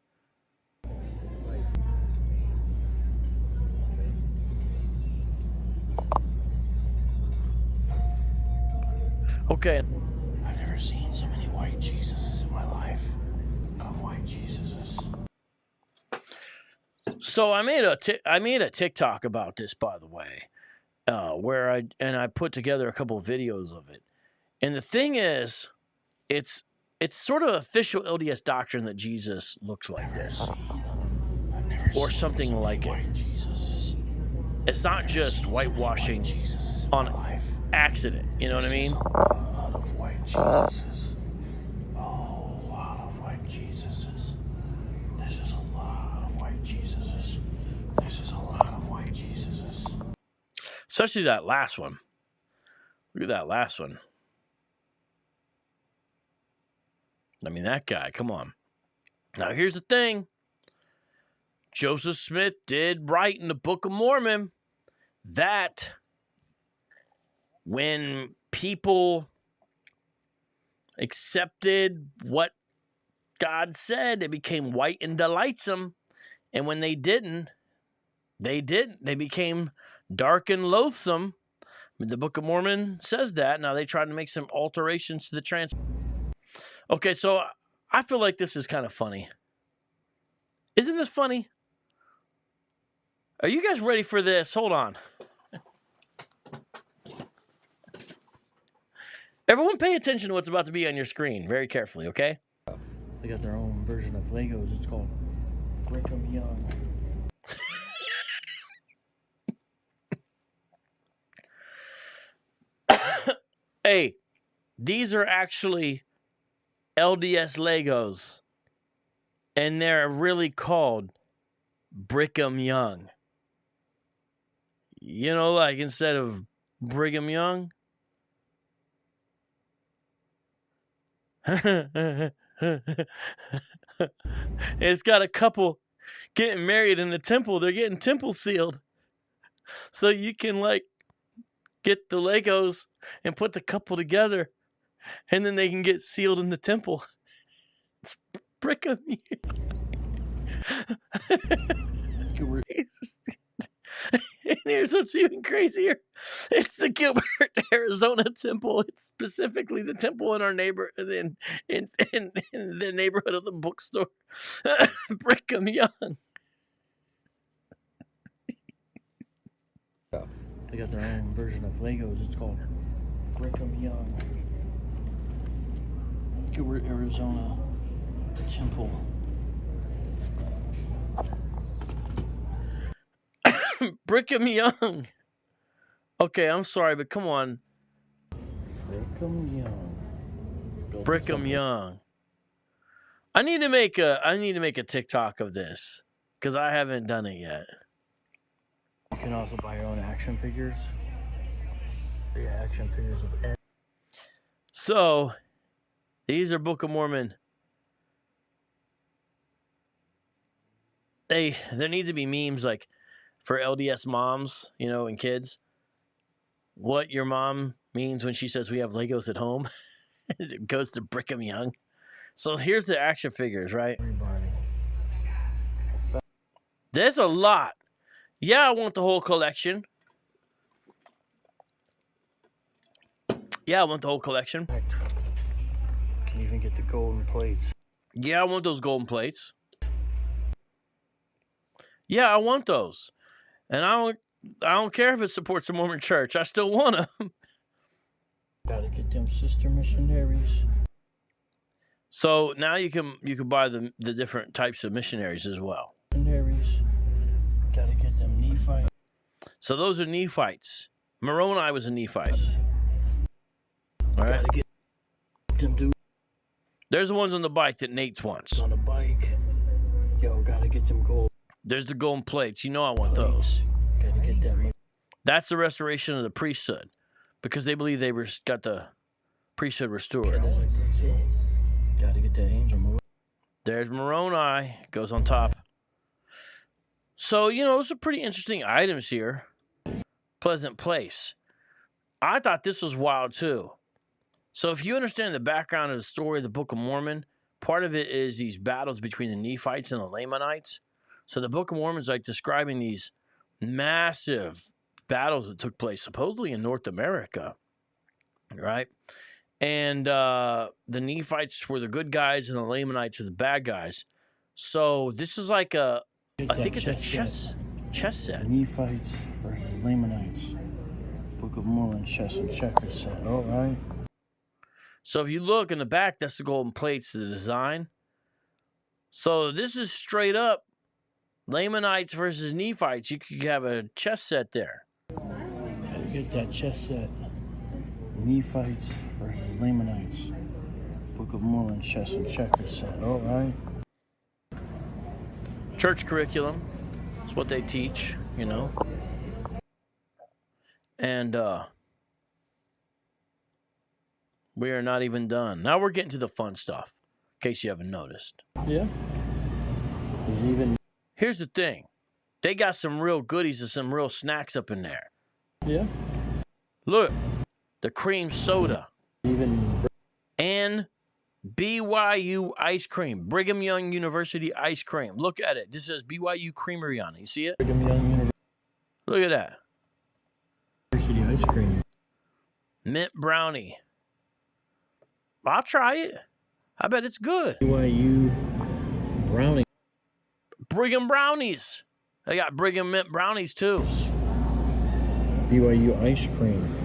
Okay. I've never seen so many white Jesuses in my life. White Jesuses. So I made a TikTok about this, by the way, where I put together a couple of videos of it. And the thing is, it's sort of official LDS doctrine that Jesus looks like this, or something like it. It's not just whitewashing on accident. You know what I mean? A lot of white Jesuses. Oh, a lot of white Jesuses. This is a lot of white Jesuses. This is a lot of white Jesuses. Especially that last one. Look at that last one. I mean, that guy, come on. Now, here's the thing. Joseph Smith did write in the Book of Mormon that when people accepted what God said, it became white and delightsome. And when they didn't, they became dark and loathsome. I mean, the Book of Mormon says that. Now, they tried to make some alterations to the Okay, so I feel like this is kind of funny. Isn't this funny? Are you guys ready for this? Hold on. Everyone pay attention to what's about to be on your screen very carefully, okay? They got their own version of Legos. It's called Brigham Young. Hey, these are actually LDS Legos, and they're really called Brigham Young. You know, like instead of Brigham Young. It's got a couple getting married in the temple. They're getting temple sealed. So you can like get the Legos and put the couple together, and then they can get sealed in the temple. It's Brigham Young. And here's what's even crazier. It's the Gilbert, Arizona temple. It's specifically the temple in our in the neighborhood of the bookstore. Brigham Young. They got their own version of Legos. It's called Brigham Young. Gilbert, Arizona temple. Brigham Young. Okay, I'm sorry, but come on. Brigham Young. Brigham Young. I need to make a TikTok of this because I haven't done it yet. You can also buy your own action figures. Yeah, action figures of. So, these are Book of Mormon. There needs to be memes like for LDS moms, you know, and kids. What your mom means when she says we have Legos at home. It goes to Brigham Young. So here's the action figures, right? Everybody. There's a lot. Yeah, I want the whole collection. Yeah, I want the whole collection. Can even get the golden plates. Yeah, I want those golden plates. Yeah, I want those. And I don't care if it supports the Mormon Church. I still want them. Gotta get them sister missionaries. So now you can buy the different types of missionaries as well. Missionaries. Gotta get them Nephites. So those are Nephites. Moroni was a Nephite. All right. Gotta get them dudes There's the ones on the bike that Nate wants. on the bike. Yo, gotta get them gold There's the golden plates. You know I want those. Gotta get them. That's the restoration of the priesthood because they believe they got the priesthood restored. Gotta get that angel move. There's Moroni. Goes on top. So, you know, those are pretty interesting items here. Pleasant Place. I thought this was wild too. So if you understand the background of the story of the Book of Mormon, part of it is these battles between the Nephites and the Lamanites. So the Book of Mormon is like describing these massive battles that took place supposedly in North America, right? And the Nephites were the good guys and the Lamanites are the bad guys. So this is like I think it's a chess set. Nephites versus Lamanites. Book of Mormon chess and checkers set. All right. So if you look in the back, that's the golden plates, the design. So this is straight up Lamanites versus Nephites. You could have a chess set there. Gotta get that chess set. Nephites versus Lamanites. Book of Mormon chess and checkers set. All right. Church curriculum. It's what they teach, you know. And we are not even done. Now we're getting to the fun stuff, in case you haven't noticed. Yeah. There's even. Here's the thing. They got some real goodies and some real snacks up in there. Yeah. Look, the cream soda. Even. And BYU ice cream. Brigham Young University ice cream. Look at it. This says BYU Creamery on it. You see it? Brigham Young Look at that. University ice cream. Mint brownie. I'll try it. I bet it's good. BYU brownie. Brigham brownies. They got Brigham mint brownies too. BYU ice cream.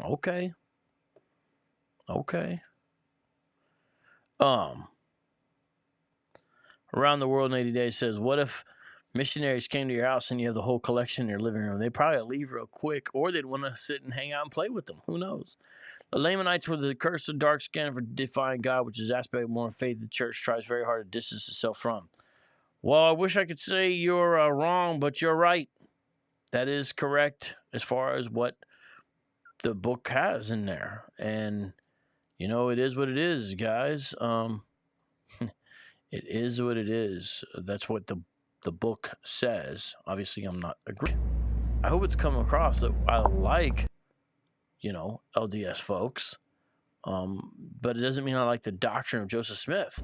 Okay. Around the World in 80 Days says, what if missionaries came to your house and you have the whole collection in your living room? They'd probably leave real quick, or they'd want to sit and hang out and play with them. Who knows? The Lamanites were the cursed of dark skin for defying God, which is aspect of more faith the church tries very hard to distance itself from. Well, I wish I could say you're wrong, but you're right. That is correct as far as what the book has in there. And, you know, it is what it is, guys. It is what it is. That's what the book says. Obviously, I'm not agreeing. I hope it's come across that I like, you know, LDS folks. But it doesn't mean I like the doctrine of Joseph Smith.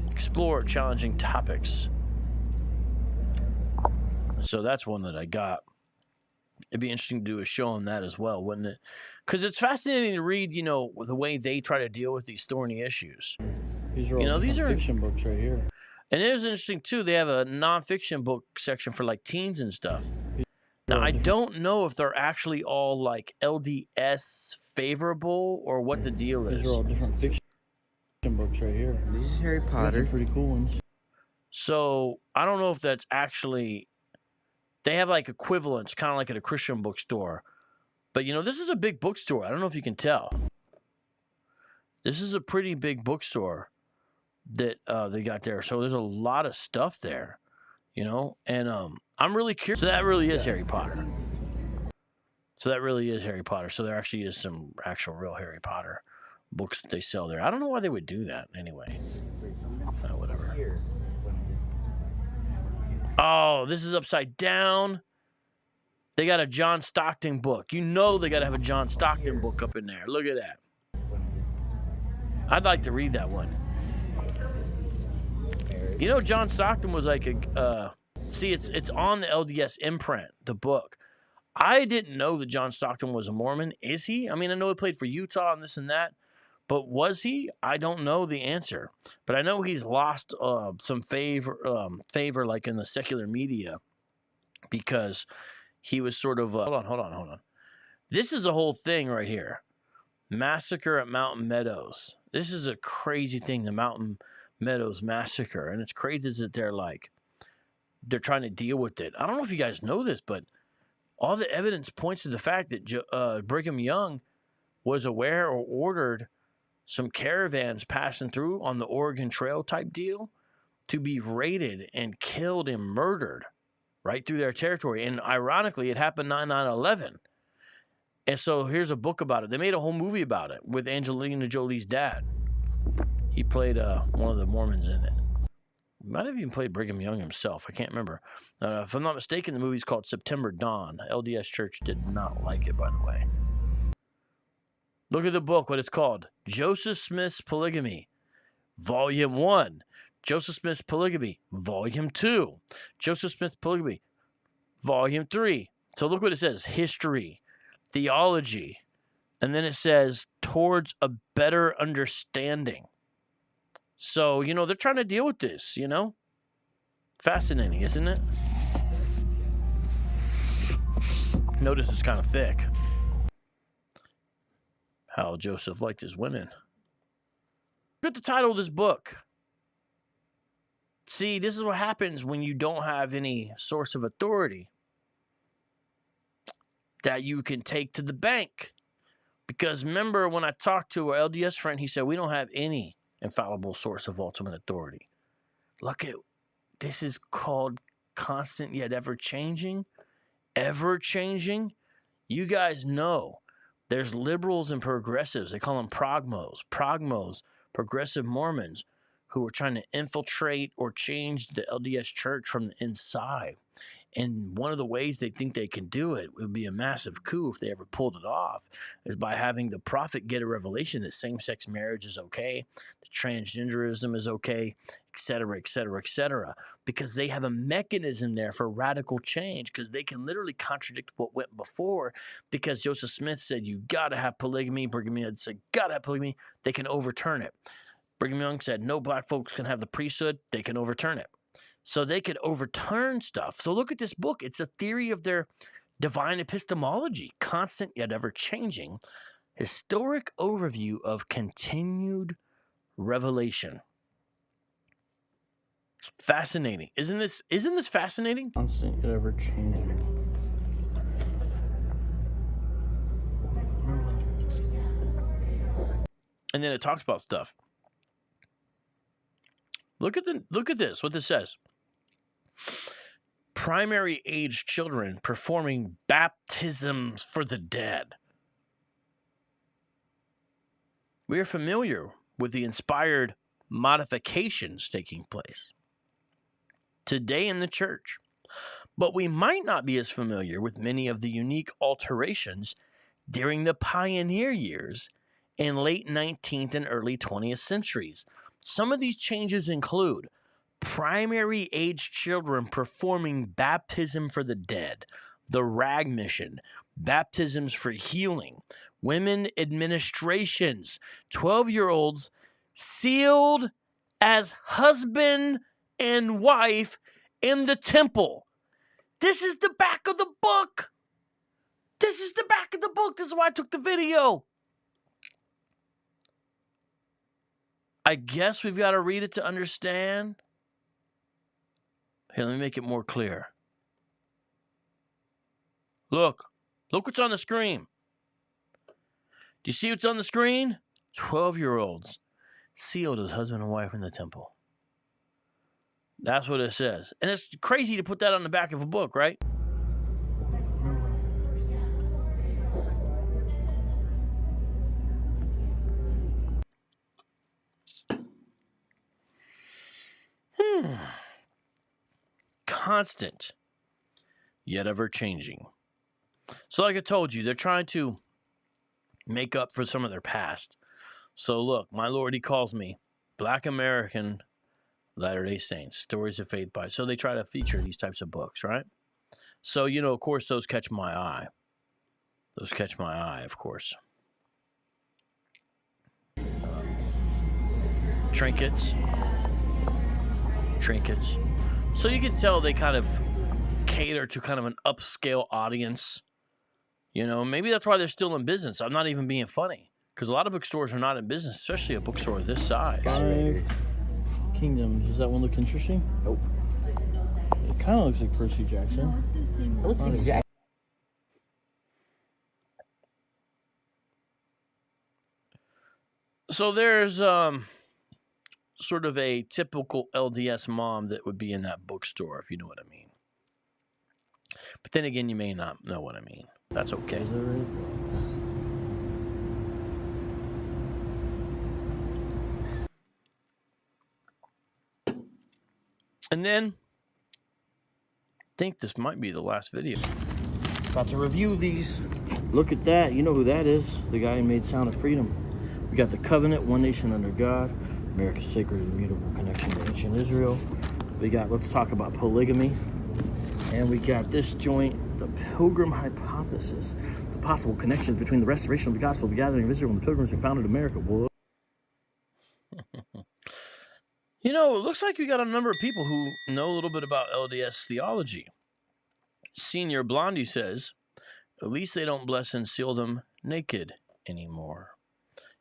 Explore challenging topics. So that's one that I got. It'd be interesting to do a show on that as well, wouldn't it? Because it's fascinating to read, you know, the way they try to deal with these thorny issues. These are all these are fiction books right here. And it is interesting, too. They have a nonfiction book section for, like, teens and stuff. Now, I don't know if they're actually all, like, LDS favorable or what the deal is. These are all different fiction books right here. This is Harry Potter. These are pretty cool ones. So, I don't know if that's actually They have like equivalents, kind of like at a Christian bookstore. But, you know, this is a big bookstore. I don't know if you can tell. This is a pretty big bookstore that they got there. So there's a lot of stuff there, you know. And I'm really curious. So that really is Harry Potter. So there actually is some actual real Harry Potter books that they sell there. I don't know why they would do that anyway. Whatever. Oh, this is upside down. They got a John Stockton book. You know they got to have a John Stockton book up in there. Look at that. I'd like to read that one. You know, John Stockton was like a... see, it's on the LDS imprint, the book. I didn't know that John Stockton was a Mormon. Is he? I mean, I know he played for Utah and this and that. But was he? I don't know the answer. But I know he's lost some favor like in the secular media because he was sort of... hold on. This is a whole thing right here. Massacre at Mountain Meadows. This is a crazy thing, the Mountain Meadows massacre. And it's crazy that they're trying to deal with it. I don't know if you guys know this, but all the evidence points to the fact that Brigham Young was aware or ordered some caravans passing through on the Oregon Trail type deal to be raided and killed and murdered right through their territory. And ironically, it happened on 9/11. And so here's a book about it. They made a whole movie about it with Angelina Jolie's dad. He played one of the Mormons in it. Might have even played Brigham Young himself. I can't remember. If I'm not mistaken, the movie's called September Dawn. LDS Church did not like it, by the way. Look at the book, what it's called. Joseph Smith's Polygamy, Volume 1. Joseph Smith's Polygamy, Volume 2. Joseph Smith's Polygamy, Volume 3. So look what it says. History, theology, and then it says towards a better understanding. So, you know, they're trying to deal with this, you know? Fascinating, isn't it? Notice it's kind of thick. How Joseph liked his women. Look at the title of this book. See, this is what happens when you don't have any source of authority that you can take to the bank. Because remember when I talked to our LDS friend, he said, we don't have any infallible source of ultimate authority. Look at, this is called constant yet ever-changing. Ever-changing. You guys know there's liberals and progressives. They call them progmos, progressive Mormons, who are trying to infiltrate or change the LDS church from the inside. And one of the ways they think they can do it would be a massive coup if they ever pulled it off, is by having the prophet get a revelation that same-sex marriage is okay, that transgenderism is okay, etc., etc., etc. Because they have a mechanism there for radical change, because they can literally contradict what went before, because Joseph Smith said, you got to have polygamy. Brigham Young said, got to have polygamy. They can overturn it. Brigham Young said, no black folks can have the priesthood. They can overturn it. So they could overturn stuff. So look at this book. It's a theory of their divine epistemology, constant yet ever-changing, historic overview of continued revelation. Fascinating. Isn't this fascinating? Constant yet ever-changing. And then it talks about stuff. Look at this, what this says. Primary age children performing baptisms for the dead. We are familiar with the inspired modifications taking place today in the church, but we might not be as familiar with many of the unique alterations during the pioneer years in late 19th and early 20th centuries. Some of these changes include primary age children performing baptism for the dead, the rag mission, baptisms for healing, women administrations, 12-year-olds sealed as husband and wife in the temple. This is the back of the book. This is the back of the book. This is why I took the video. I guess we've got to read it to understand. Here, let me make it more clear. Look what's on the screen. Do you see what's on the screen? 12-year-olds sealed as husband and wife in the temple. That's what it says. And it's crazy to put that on the back of a book, right? Constant, yet ever changing. So like I told you, they're trying to make up for some of their past. So look, my Lord, he calls me Black American Latter-day Saints, Stories of Faith by. So they try to feature these types of books, right? So, you know, of course, those catch my eye. Those catch my eye, of course. Trinkets. So you can tell they kind of cater to kind of an upscale audience. You know, maybe that's why they're still in business. I'm not even being funny. Because a lot of bookstores are not in business, especially a bookstore this size. 5 Kingdoms. Does that one look interesting? Nope. It kind of looks like Percy Jackson. It looks exactly. So there's sort of a typical LDS mom that would be in that bookstore, if you know what I mean. But then again, you may not know what I mean. That's okay. And then, I think this might be the last video. About to review these. Look at that. You know who that is. The guy who made Sound of Freedom. We got the Covenant, One Nation Under God, America's Sacred and Immutable Connection to Ancient Israel. We got Let's Talk About Polygamy. And we got this joint, the Pilgrim Hypothesis. The possible connections between the restoration of the gospel, the gathering of Israel, and the pilgrims who founded America. Whoa. You know, it looks like we got a number of people who know a little bit about LDS theology. Senior Blondie says, at least they don't bless and seal them naked anymore.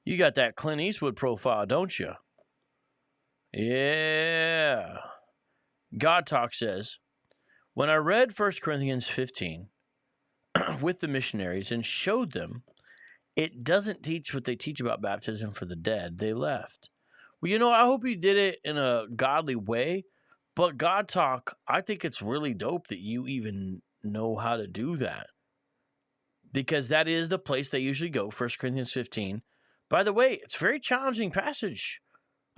You got that Clint Eastwood profile, don't you? Yeah. God Talk says, when I read 1 Corinthians 15 with the missionaries and showed them it doesn't teach what they teach about baptism for the dead, they left. Well, you know, I hope you did it in a godly way, but God Talk, I think it's really dope that you even know how to do that. Because that is the place they usually go, 1 Corinthians 15. By the way, it's a very challenging passage.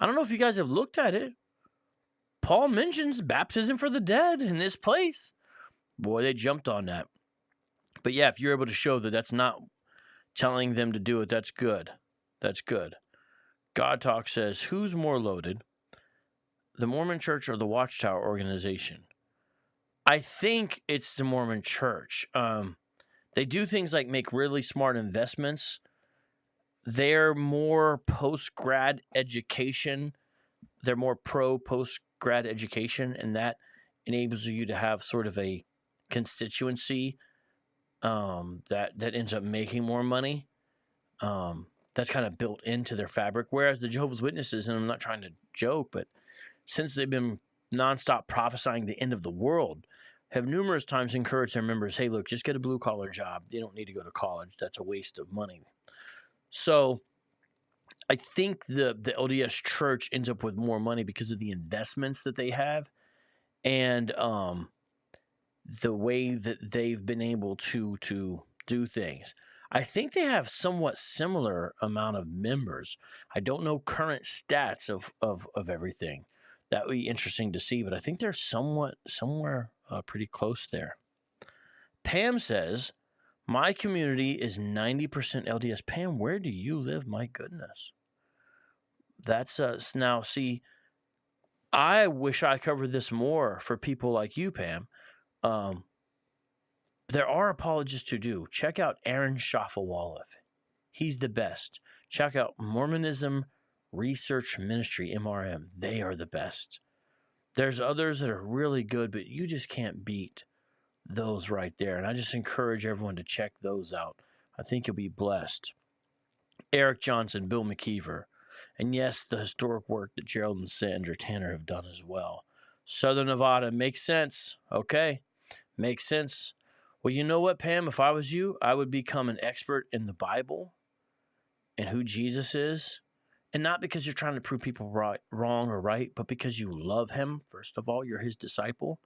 I don't know if you guys have looked at it. Paul mentions baptism for the dead in this place. Boy, they jumped on that. But yeah, if you're able to show that that's not telling them to do it, that's good. That's good. God Talk says, who's more loaded, the Mormon Church or the Watchtower organization? I think it's the Mormon Church. They do things like make really smart investments. They're more post-grad education. They're more pro-post-grad education, and that enables you to have sort of a constituency that ends up making more money. That's kind of built into their fabric. Whereas the Jehovah's Witnesses, and I'm not trying to joke, but since they've been nonstop prophesying the end of the world, have numerous times encouraged their members, hey, look, just get a blue-collar job. You don't need to go to college. That's a waste of money. So I think the LDS Church ends up with more money because of the investments that they have and the way that they've been able to do things. I think they have somewhat similar amount of members. I don't know current stats of everything. That would be interesting to see, but I think they're somewhere pretty close there. Pam says, my community is 90% LDS. Pam, where do you live? My goodness. That's us. Now, see, I wish I covered this more for people like you, Pam. There are apologists who do. Check out Aaron Shafawalif. He's the best. Check out Mormonism Research Ministry, MRM. They are the best. There's others that are really good, but you just can't beat those right there. And I just encourage everyone to check those out. I think you'll be blessed. Eric Johnson, Bill McKeever. And yes, the historic work that Gerald and Sandra Tanner have done as well. Southern Nevada makes sense. Okay. Makes sense. Well, you know what, Pam? If I was you, I would become an expert in the Bible and who Jesus is. And not because you're trying to prove people right, wrong or right, but because you love him. First of all, you're his disciple.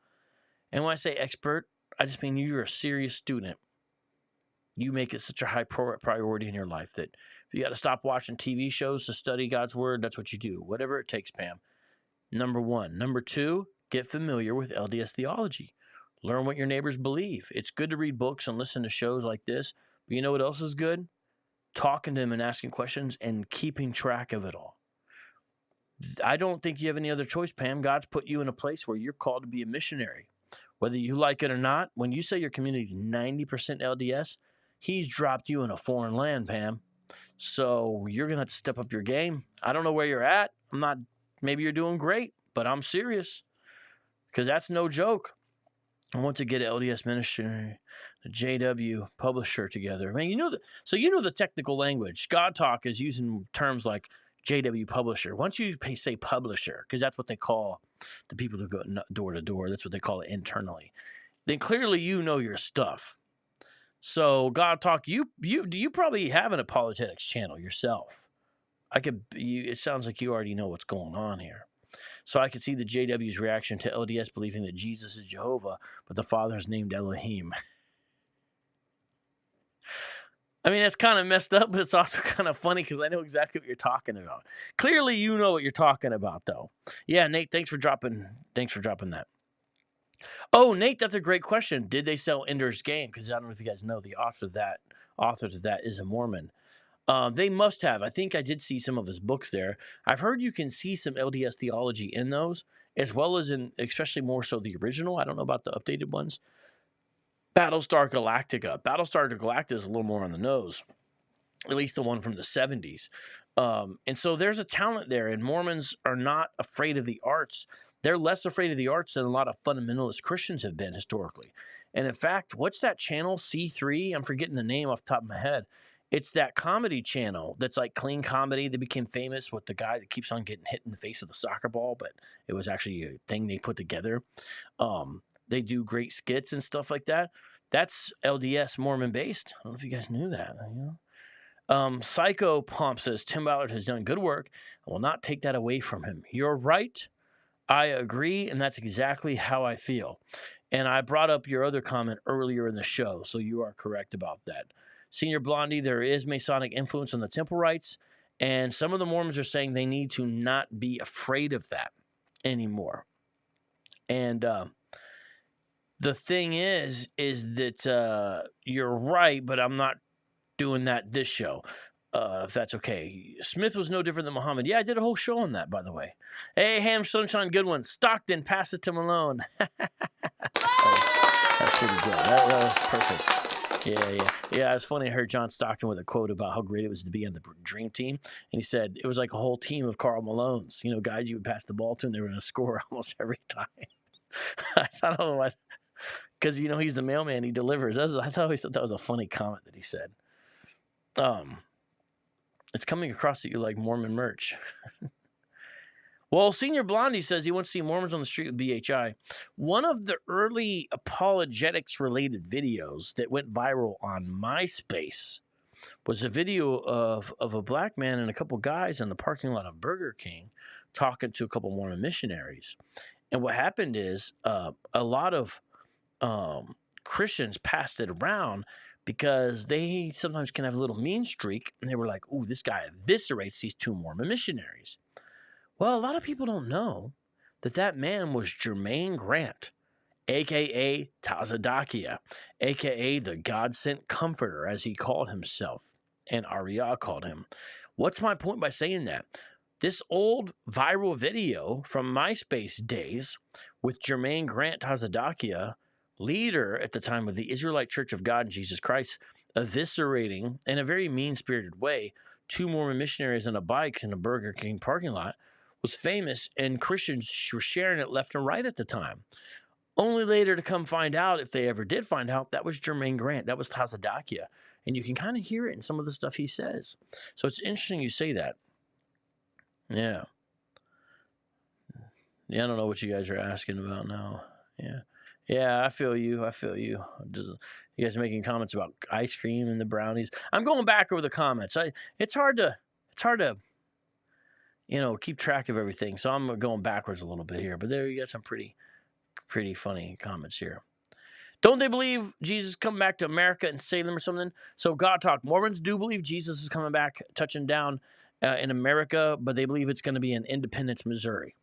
And when I say expert, I just mean you're a serious student. You make it such a high priority in your life that if you got to stop watching TV shows to study God's word, that's what you do. Whatever it takes, Pam. Number one. Number two, get familiar with LDS theology. Learn what your neighbors believe. It's good to read books and listen to shows like this. But you know what else is good? Talking to them and asking questions and keeping track of it all. I don't think you have any other choice, Pam. God's put you in a place where you're called to be a missionary. Whether you like it or not, when you say your community is 90% LDS, he's dropped you in a foreign land, Pam. So you're going to have to step up your game. I don't know where you're at. Maybe you're doing great, but I'm serious because that's no joke. I want to get an LDS ministry, a JW publisher together. Man, you know the technical language. God Talk is using terms like JW publisher. Once you say publisher, because that's what they call the people who go door to door. That's what they call it internally. Then clearly you know your stuff. So God Talk, you probably have an apologetics channel yourself. It sounds like you already know what's going on here. So I could see the JW's reaction to LDS believing that Jesus is Jehovah, but the Father is named Elohim. I mean, that's kind of messed up, but it's also kind of funny because I know exactly what you're talking about. Clearly, you know what you're talking about, though. Yeah, Nate, thanks for dropping that. Oh, Nate, that's a great question. Did they sell Ender's Game? Because I don't know if you guys know the author to that is a Mormon. They must have. I think I did see some of his books there. I've heard you can see some LDS theology in those, as well as in, especially more so the original. I don't know about the updated ones. Battlestar Galactica. Battlestar Galactica is a little more on the nose, at least the one from the 70s. And so there's a talent there, and Mormons are not afraid of the arts. They're less afraid of the arts than a lot of fundamentalist Christians have been historically. And in fact, what's that channel, C3? I'm forgetting the name off the top of my head. It's that comedy channel that's like clean comedy. They became famous with the guy that keeps on getting hit in the face with a soccer ball, but it was actually a thing they put together. They do great skits and stuff like that. That's LDS Mormon based. I don't know if you guys knew that. You know? Psycho Pomp says Tim Ballard has done good work. I will not take that away from him. You're right. I agree, and that's exactly how I feel. And I brought up your other comment earlier in the show, so you are correct about that. Senior Blondie, there is Masonic influence on the temple rights, and some of the Mormons are saying they need to not be afraid of that anymore. And the thing is that you're right, but I'm not doing that this show, if that's okay. Smith was no different than Muhammad. Yeah, I did a whole show on that, by the way. Hey, Ham Sunshine, good one. Stockton, pass it to Malone. That's pretty good. That was perfect. Yeah, it's funny. I heard John Stockton with a quote about how great it was to be on the Dream Team. And he said it was like a whole team of Karl Malones. You know, guys you would pass the ball to and they were going to score almost every time. I don't know why. Because, you know, he's the mailman. He delivers. I always thought that was a funny comment that he said. It's coming across that you like Mormon merch. Well, Senior Blondie says he wants to see Mormons on the street with BHI. One of the early apologetics-related videos that went viral on MySpace was a video of a black man and a couple guys in the parking lot of Burger King talking to a couple Mormon missionaries. And what happened is a lot of Christians passed it around because they sometimes can have a little mean streak. And they were like, ooh, this guy eviscerates these two Mormon missionaries. Well, a lot of people don't know that man was Jermaine Grant, a.k.a. Tazadakia, a.k.a. the God-sent comforter, as he called himself, and Arya called him. What's my point by saying that? This old viral video from MySpace days with Jermaine Grant Tazadakia, leader at the time of the Israelite Church of God in Jesus Christ, eviscerating, in a very mean-spirited way, two Mormon missionaries on a bike in a Burger King parking lot, was famous, and Christians were sharing it left and right at the time. Only later to come find out, if they ever did find out, that was Jermaine Grant. That was Tazadakia. And you can kind of hear it in some of the stuff he says. So it's interesting you say that. Yeah. Yeah, I don't know what you guys are asking about now. Yeah. Yeah, I feel you. You guys are making comments about ice cream and the brownies. I'm going back over the comments. It's hard to keep track of everything. So I'm going backwards a little bit here. But there you got some pretty funny comments here. Don't they believe Jesus is coming back to America and save them or something? So God Talk. Mormons do believe Jesus is coming back, touching down in America, but they believe it's going to be in Independence, Missouri,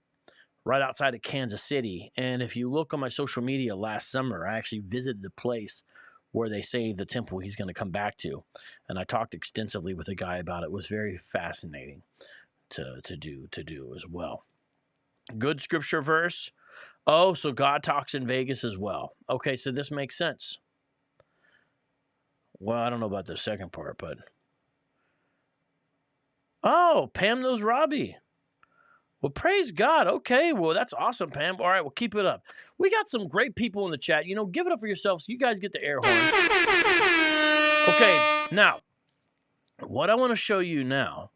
right outside of Kansas City. And if you look on my social media last summer, I actually visited the place where they say the temple he's going to come back to. And I talked extensively with a guy about it. It was very fascinating to do as well. Good scripture verse. Oh, so God talks in Vegas as well. Okay, so this makes sense. Well, I don't know about the second part, but... Oh, Pam knows Robbie. Well, praise God. Okay, well, that's awesome, Pam. All right, well, keep it up. We got some great people in the chat. Give it up for yourselves. You guys get the air horn. Okay, now, what I want to show you now,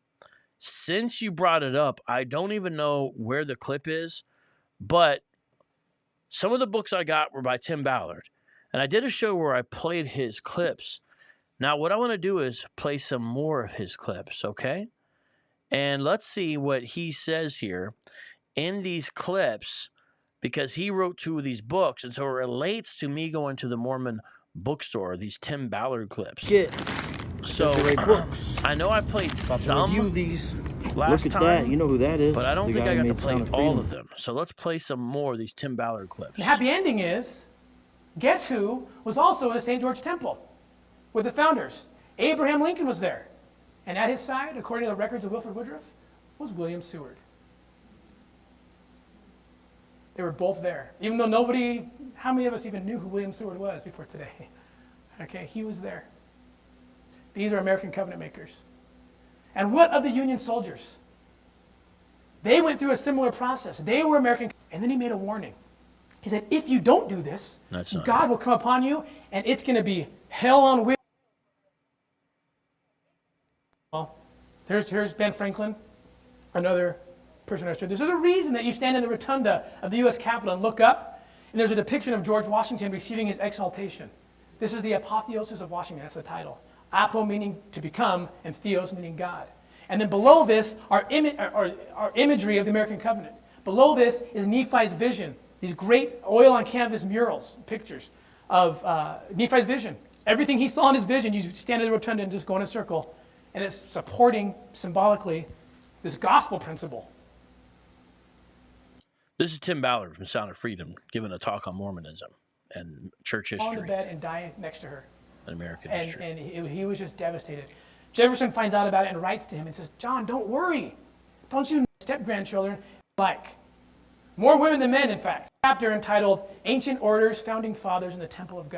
since you brought it up, I don't even know where the clip is, but some of the books I got were by Tim Ballard, and I did a show where I played his clips. Now, what I want to do is play some more of his clips, okay? And let's see what he says here in these clips, because he wrote 2 of these books, and so it relates to me going to the Mormon Bookstore, these Tim Ballard clips. So books. I know I played some these last Look at time. That. You know who that is. But I don't The think guy I who got to made play Sound of all Freedom. of them. So let's play some more of these Tim Ballard clips. The happy ending is, guess who was also in the St. George Temple with the founders? Abraham Lincoln was there. And at his side, according to the records of Wilford Woodruff, was William Seward. They were both there. Even though how many of us even knew who William Seward was before today? Okay, he was there. These are American covenant makers. And what of the Union soldiers? They went through a similar process. They were American. And then he made a warning. He said, if you don't do this, God will come upon you, and it's going to be hell on wheels. Well, here's Ben Franklin, another person understood. There's a reason that you stand in the rotunda of the U.S. Capitol and look up, and there's a depiction of George Washington receiving his exaltation. This is the apotheosis of Washington. That's the title. Apo meaning to become, and theos meaning God. And then below this are imagery of the American covenant. Below this is Nephi's vision. These great oil on canvas murals, pictures of Nephi's vision. Everything he saw in his vision, you stand in the rotunda and just go in a circle, and it's supporting symbolically this gospel principle. This is Tim Ballard from Sound of Freedom giving a talk on Mormonism and church history. On the bed and die next to her. In American history. And he was just devastated. Jefferson finds out about it and writes to him and says, John, don't worry. Don't you know step-grandchildren like? More women than men, in fact. Chapter entitled Ancient Orders, Founding Fathers, and the Temple of God.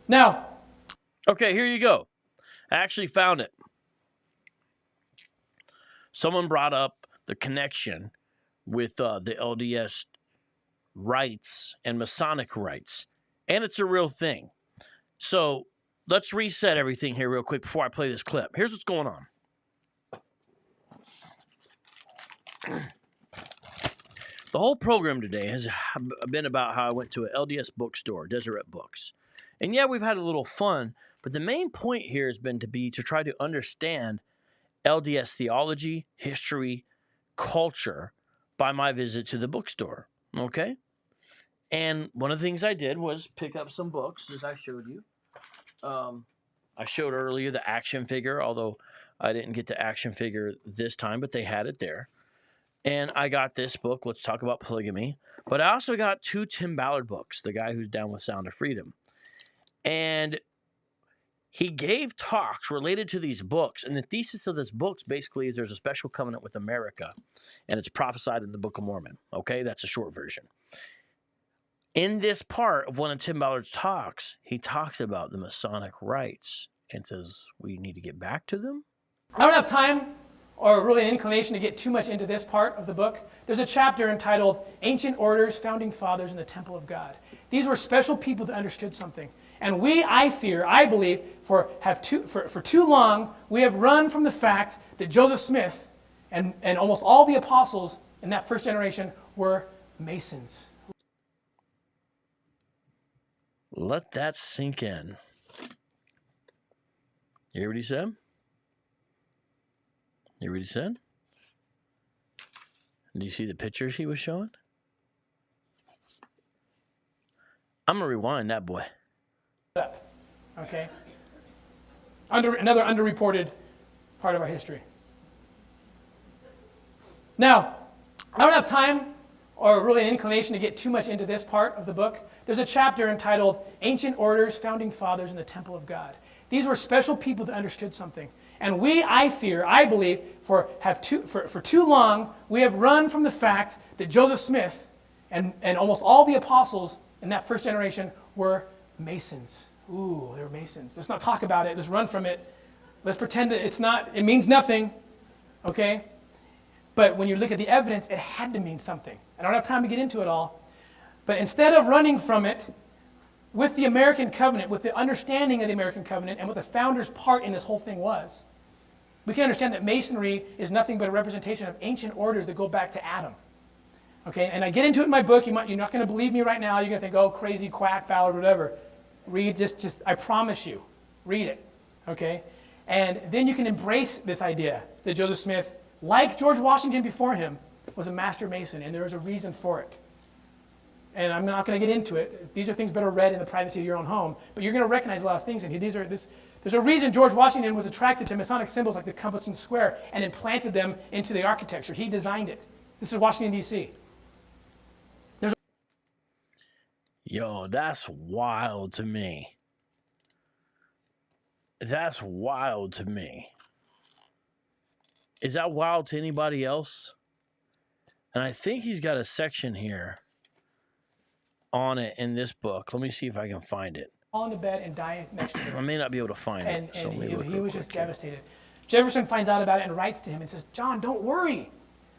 Now. Okay, here you go. I actually found it. Someone brought up the connection with the LDS rites and Masonic rites. And it's a real thing. So let's reset everything here real quick before I play this clip. Here's what's going on. The whole program today has been about how I went to an LDS bookstore, Deseret Books. And yeah, we've had a little fun, but the main point here has been to try to understand LDS theology, history, culture by my visit to the bookstore, okay? And one of the things I did was pick up some books, as I showed you. I showed earlier the action figure, although I didn't get the action figure this time, but they had it there. And I got this book, Let's Talk About Polygamy. But I also got 2 Tim Ballard books, the guy who's down with Sound of Freedom. And he gave talks related to these books. And the thesis of this book basically is there's a special covenant with America. And it's prophesied in the Book of Mormon. Okay, that's a short version. In this part of one of Tim Ballard's talks, he talks about the Masonic rites and says we need to get back to them. I don't have time or really an inclination to get too much into this part of the book. There's a chapter entitled Ancient Orders, Founding Fathers, and the Temple of God. These were special people that understood something. And I believe, for too long, we have run from the fact that Joseph Smith and almost all the apostles in that first generation were Masons. Let that sink in. You hear what he said? You hear what he said? Do you see the pictures he was showing? I'm going to rewind that boy. Okay? Another underreported part of our history. Now, I don't have time or really an inclination to get too much into this part of the book. There's a chapter entitled Ancient Orders, Founding Fathers, and the Temple of God. These were special people that understood something. And I believe, for too long, we have run from the fact that Joseph Smith and almost all the apostles in that first generation were Masons. Ooh, they were Masons. Let's not talk about it. Let's run from it. Let's pretend that it means nothing, okay? But when you look at the evidence, it had to mean something. I don't have time to get into it all. But instead of running from it, with the American covenant, with the understanding of the American covenant, and what the founders' part in this whole thing was, we can understand that Masonry is nothing but a representation of ancient orders that go back to Adam. Okay, and I get into it in my book. You're not going to believe me right now. You're going to think, oh, crazy quack, Ballard, whatever. Read, just I promise you, read it. Okay, and then you can embrace this idea that Joseph Smith, like George Washington before him, was a master mason, and there was a reason for it. And I'm not going to get into it. These are things better read in the privacy of your own home. But you're going to recognize a lot of things in here. There's a reason George Washington was attracted to Masonic symbols like the compass and square and implanted them into the architecture. He designed it. This is Washington, D.C. Yo, that's wild to me. That's wild to me. Is that wild to anybody else? And I think he's got a section here on it in this book. Let me see if I can find it. Fall into bed and die next to him. I may not be able to find it. And he was just devastated. Jefferson finds out about it and writes to him and says, John, don't worry.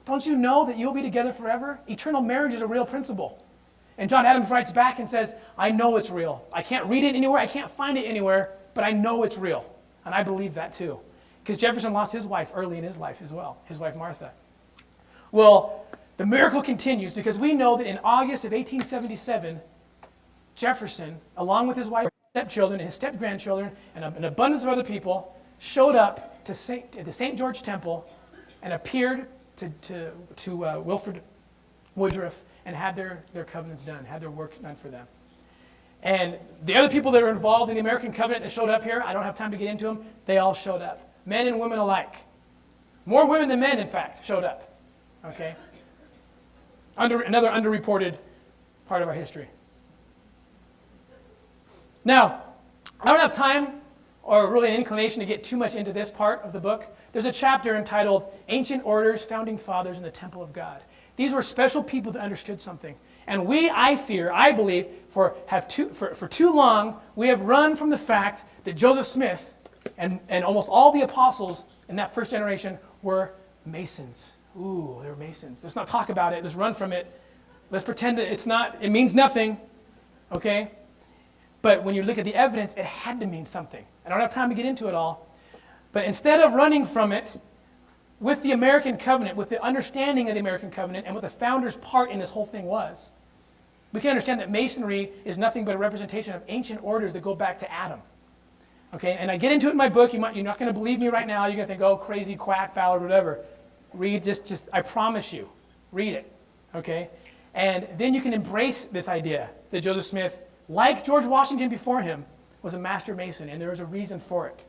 Don't you know that you'll be together forever? Eternal marriage is a real principle. And John Adams writes back and says, I know it's real. I can't read it anywhere. I can't find it anywhere, but I know it's real. And I believe that too. Because Jefferson lost his wife early in his life as well, his wife Martha. Well, the miracle continues because we know that in August of 1877, Jefferson, along with his wife, stepchildren, and his step-grandchildren, and an abundance of other people, showed up to the St. George Temple and appeared to Wilford Woodruff and had their covenants done, had their work done for them. And the other people that are involved in the American covenant that showed up here, I don't have time to get into them, they all showed up. Men and women alike. More women than men, in fact, showed up. Okay? Another underreported part of our history. Now, I don't have time or really an inclination to get too much into this part of the book. There's a chapter entitled Ancient Orders, Founding Fathers, and the Temple of God. These were special people that understood something. And I believe, for too long, we have run from the fact that Joseph Smith and almost all the apostles in that first generation were Masons. Ooh, they were Masons. Let's not talk about it. Let's run from it. Let's pretend that it means nothing. Okay? But when you look at the evidence, it had to mean something. I don't have time to get into it all. But instead of running from it, with the American covenant, with the understanding of the American covenant, and what the founders' part in this whole thing was, we can understand that Masonry is nothing but a representation of ancient orders that go back to Adam. Okay, and I get into it in my book. You're not going to believe me right now. You're going to think, oh, crazy quack, Ballard, whatever. Read, just I promise you, read it. Okay, and then you can embrace this idea that Joseph Smith, like George Washington before him, was a master mason, and there was a reason for it.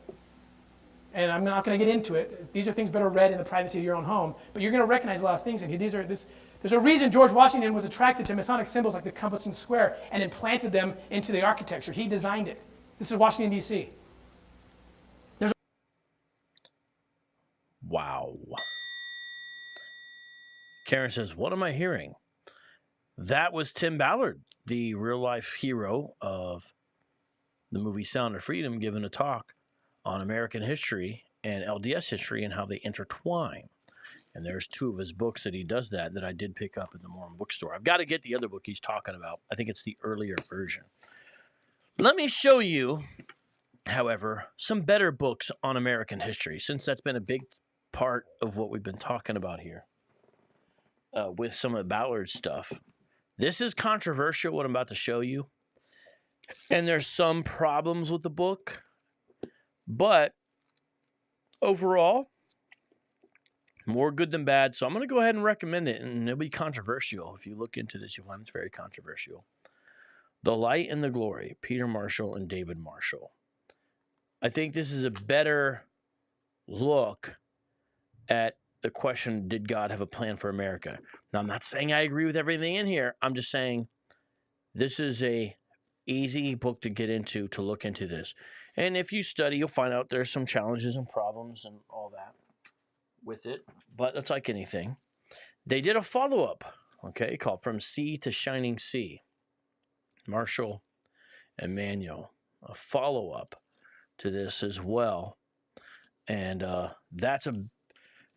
And I'm not going to get into it. These are things better read in the privacy of your own home. But you're going to recognize a lot of things in here. There's a reason George Washington was attracted to Masonic symbols like the compass and square and implanted them into the architecture. He designed it. This is Washington, D.C. Wow. Karen says, what am I hearing? That was Tim Ballard, the real-life hero of the movie Sound of Freedom, giving a talk on American history and LDS history and how they intertwine. And there's two of his books that he does that I did pick up at the Mormon Bookstore. I've got to get the other book he's talking about. I think it's the earlier version. Let me show you, however, some better books on American history, since that's been a big part of what we've been talking about here with some of the Ballard stuff. This is controversial, what I'm about to show you. And there's some problems with the book, but overall, more good than bad. So I'm going to go ahead and recommend it, and it'll be controversial. If you look into this, you'll find it's very controversial. The Light and the Glory, Peter Marshall and David Marshall. I think this is a better look at the question, did God have a plan for America? Now, I'm not saying I agree with everything in here. I'm just saying this is a easy book to get into, to look into this. And if you study, you'll find out there's some challenges and problems and all that with it. But it's like anything. They did a follow-up, okay, called From Sea to Shining Sea. Marshall and Manuel, a follow-up to this as well. And that's a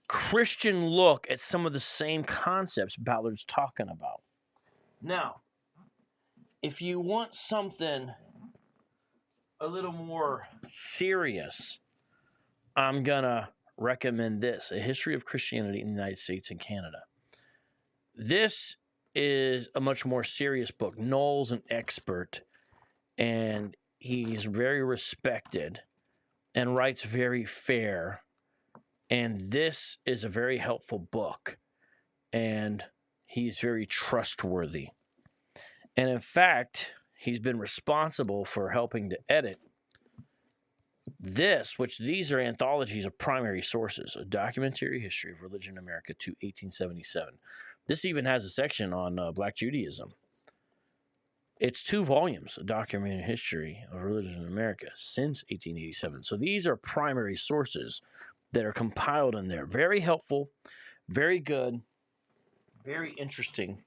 Christian look at some of the same concepts Ballard's talking about. Now, if you want something a little more serious, I'm going to recommend this, A History of Christianity in the United States and Canada. This is a much more serious book. Noel's an expert, and he's very respected and writes very fair. And this is a very helpful book, and he's very trustworthy. And in fact, he's been responsible for helping to edit this, which these are anthologies of primary sources, A Documentary History of Religion in America to 1877. This even has a section on Black Judaism. It's 2 volumes, A Documentary History of Religion in America since 1887. So these are primary sources that are compiled in there. Very helpful, very good, very interesting,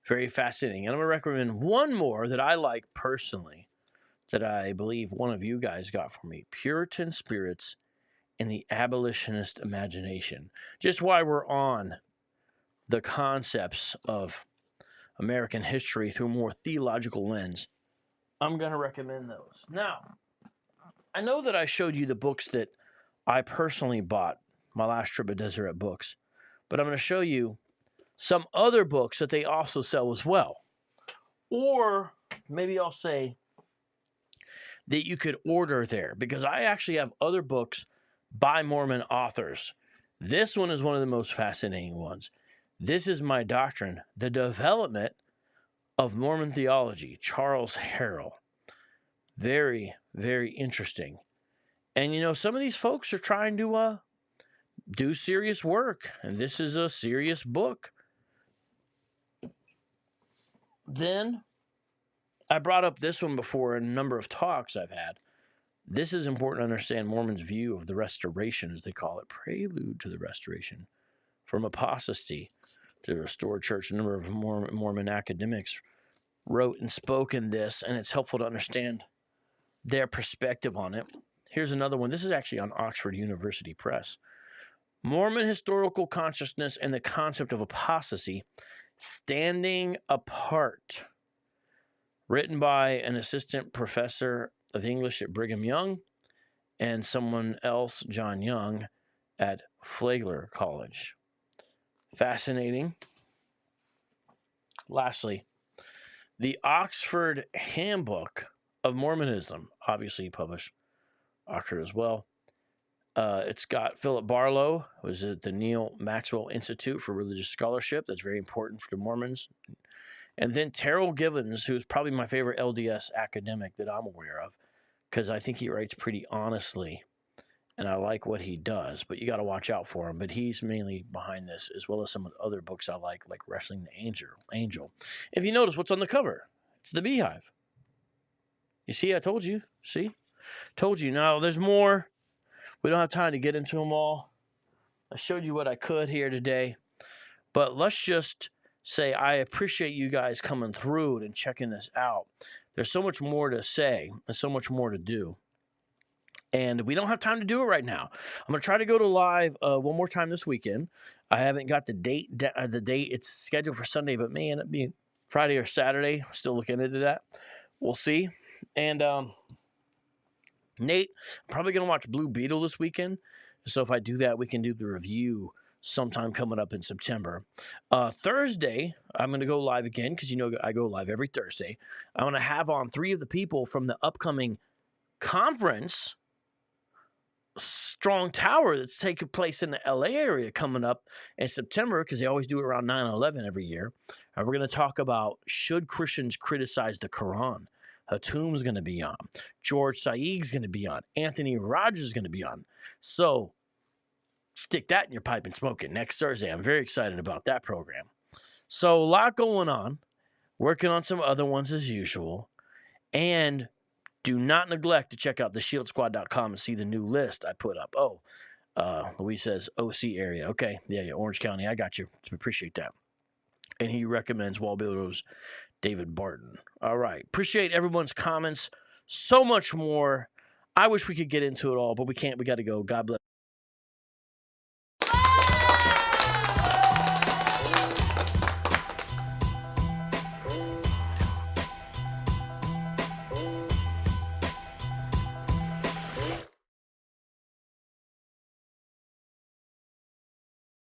very fascinating. And I'm going to recommend one more that I like personally, that I believe one of you guys got for me, Puritan Spirits in the Abolitionist Imagination. Just why we're on the concepts of American history through a more theological lens, I'm going to recommend those. Now, I know that I showed you the books that I personally bought my last trip at Deseret Books, but I'm going to show you some other books that they also sell as well. Or maybe I'll say that you could order there, because I actually have other books by Mormon authors. This one is one of the most fascinating ones. This is My Doctrine, The Development of Mormon Theology, Charles Harrell. Very, very interesting. And, you know, some of these folks are trying to do serious work, and this is a serious book. Then, I brought up this one before in a number of talks I've had. This is important to understand Mormons' view of the restoration, as they call it, prelude to the restoration, from apostasy to the restored church. A number of Mormon academics wrote and spoke in this, and it's helpful to understand their perspective on it. Here's another one. This is actually on Oxford University Press. Mormon Historical Consciousness and the Concept of Apostasy, Standing Apart. Written by an assistant professor of English at Brigham Young and someone else, John Young, at Flagler College. Fascinating. Lastly, the Oxford Handbook of Mormonism, obviously published Oxford as well. It's got Philip Barlow, who's at the Neil Maxwell Institute for Religious Scholarship. That's very important for the Mormons. And then Terrell Givens, who's probably my favorite LDS academic that I'm aware of, because I think he writes pretty honestly, and I like what he does, but you got to watch out for him. But he's mainly behind this, as well as some of the other books I like Wrestling the Angel. If you notice what's on the cover, it's the beehive. You see, I told you. See? Told you. Now, there's more. We don't have time to get into them all. I showed you what I could here today. But let's just say I appreciate you guys coming through and checking this out. There's so much more to say and so much more to do. And we don't have time to do it right now. I'm going to try to go to live one more time this weekend. I haven't got the date. It's scheduled for Sunday, but may end up being Friday or Saturday. Still looking into that. We'll see. And Nate, I'm probably going to watch Blue Beetle this weekend. So if I do that, we can do the review sometime coming up in September. Thursday, I'm going to go live again because, I go live every Thursday. I want to have on 3 of the people from the upcoming conference, Strong Tower, that's taking place in the LA area coming up in September, because they always do it around 9/11 every year. And we're going to talk about, should Christians criticize the Quran? Hatum's going to be on. George Saig's going to be on. Anthony Rogers is going to be on. So stick that in your pipe and smoke it next Thursday. I'm very excited about that program. So a lot going on. Working on some other ones as usual. And do not neglect to check out theshieldSquad.com and see the new list I put up. Louise says OC area. Okay, yeah, Orange County. I got you. Appreciate that. And he recommends Wall Builders David Barton. All right. Appreciate everyone's comments. So much more. I wish we could get into it all, but we can't. We got to go. God bless.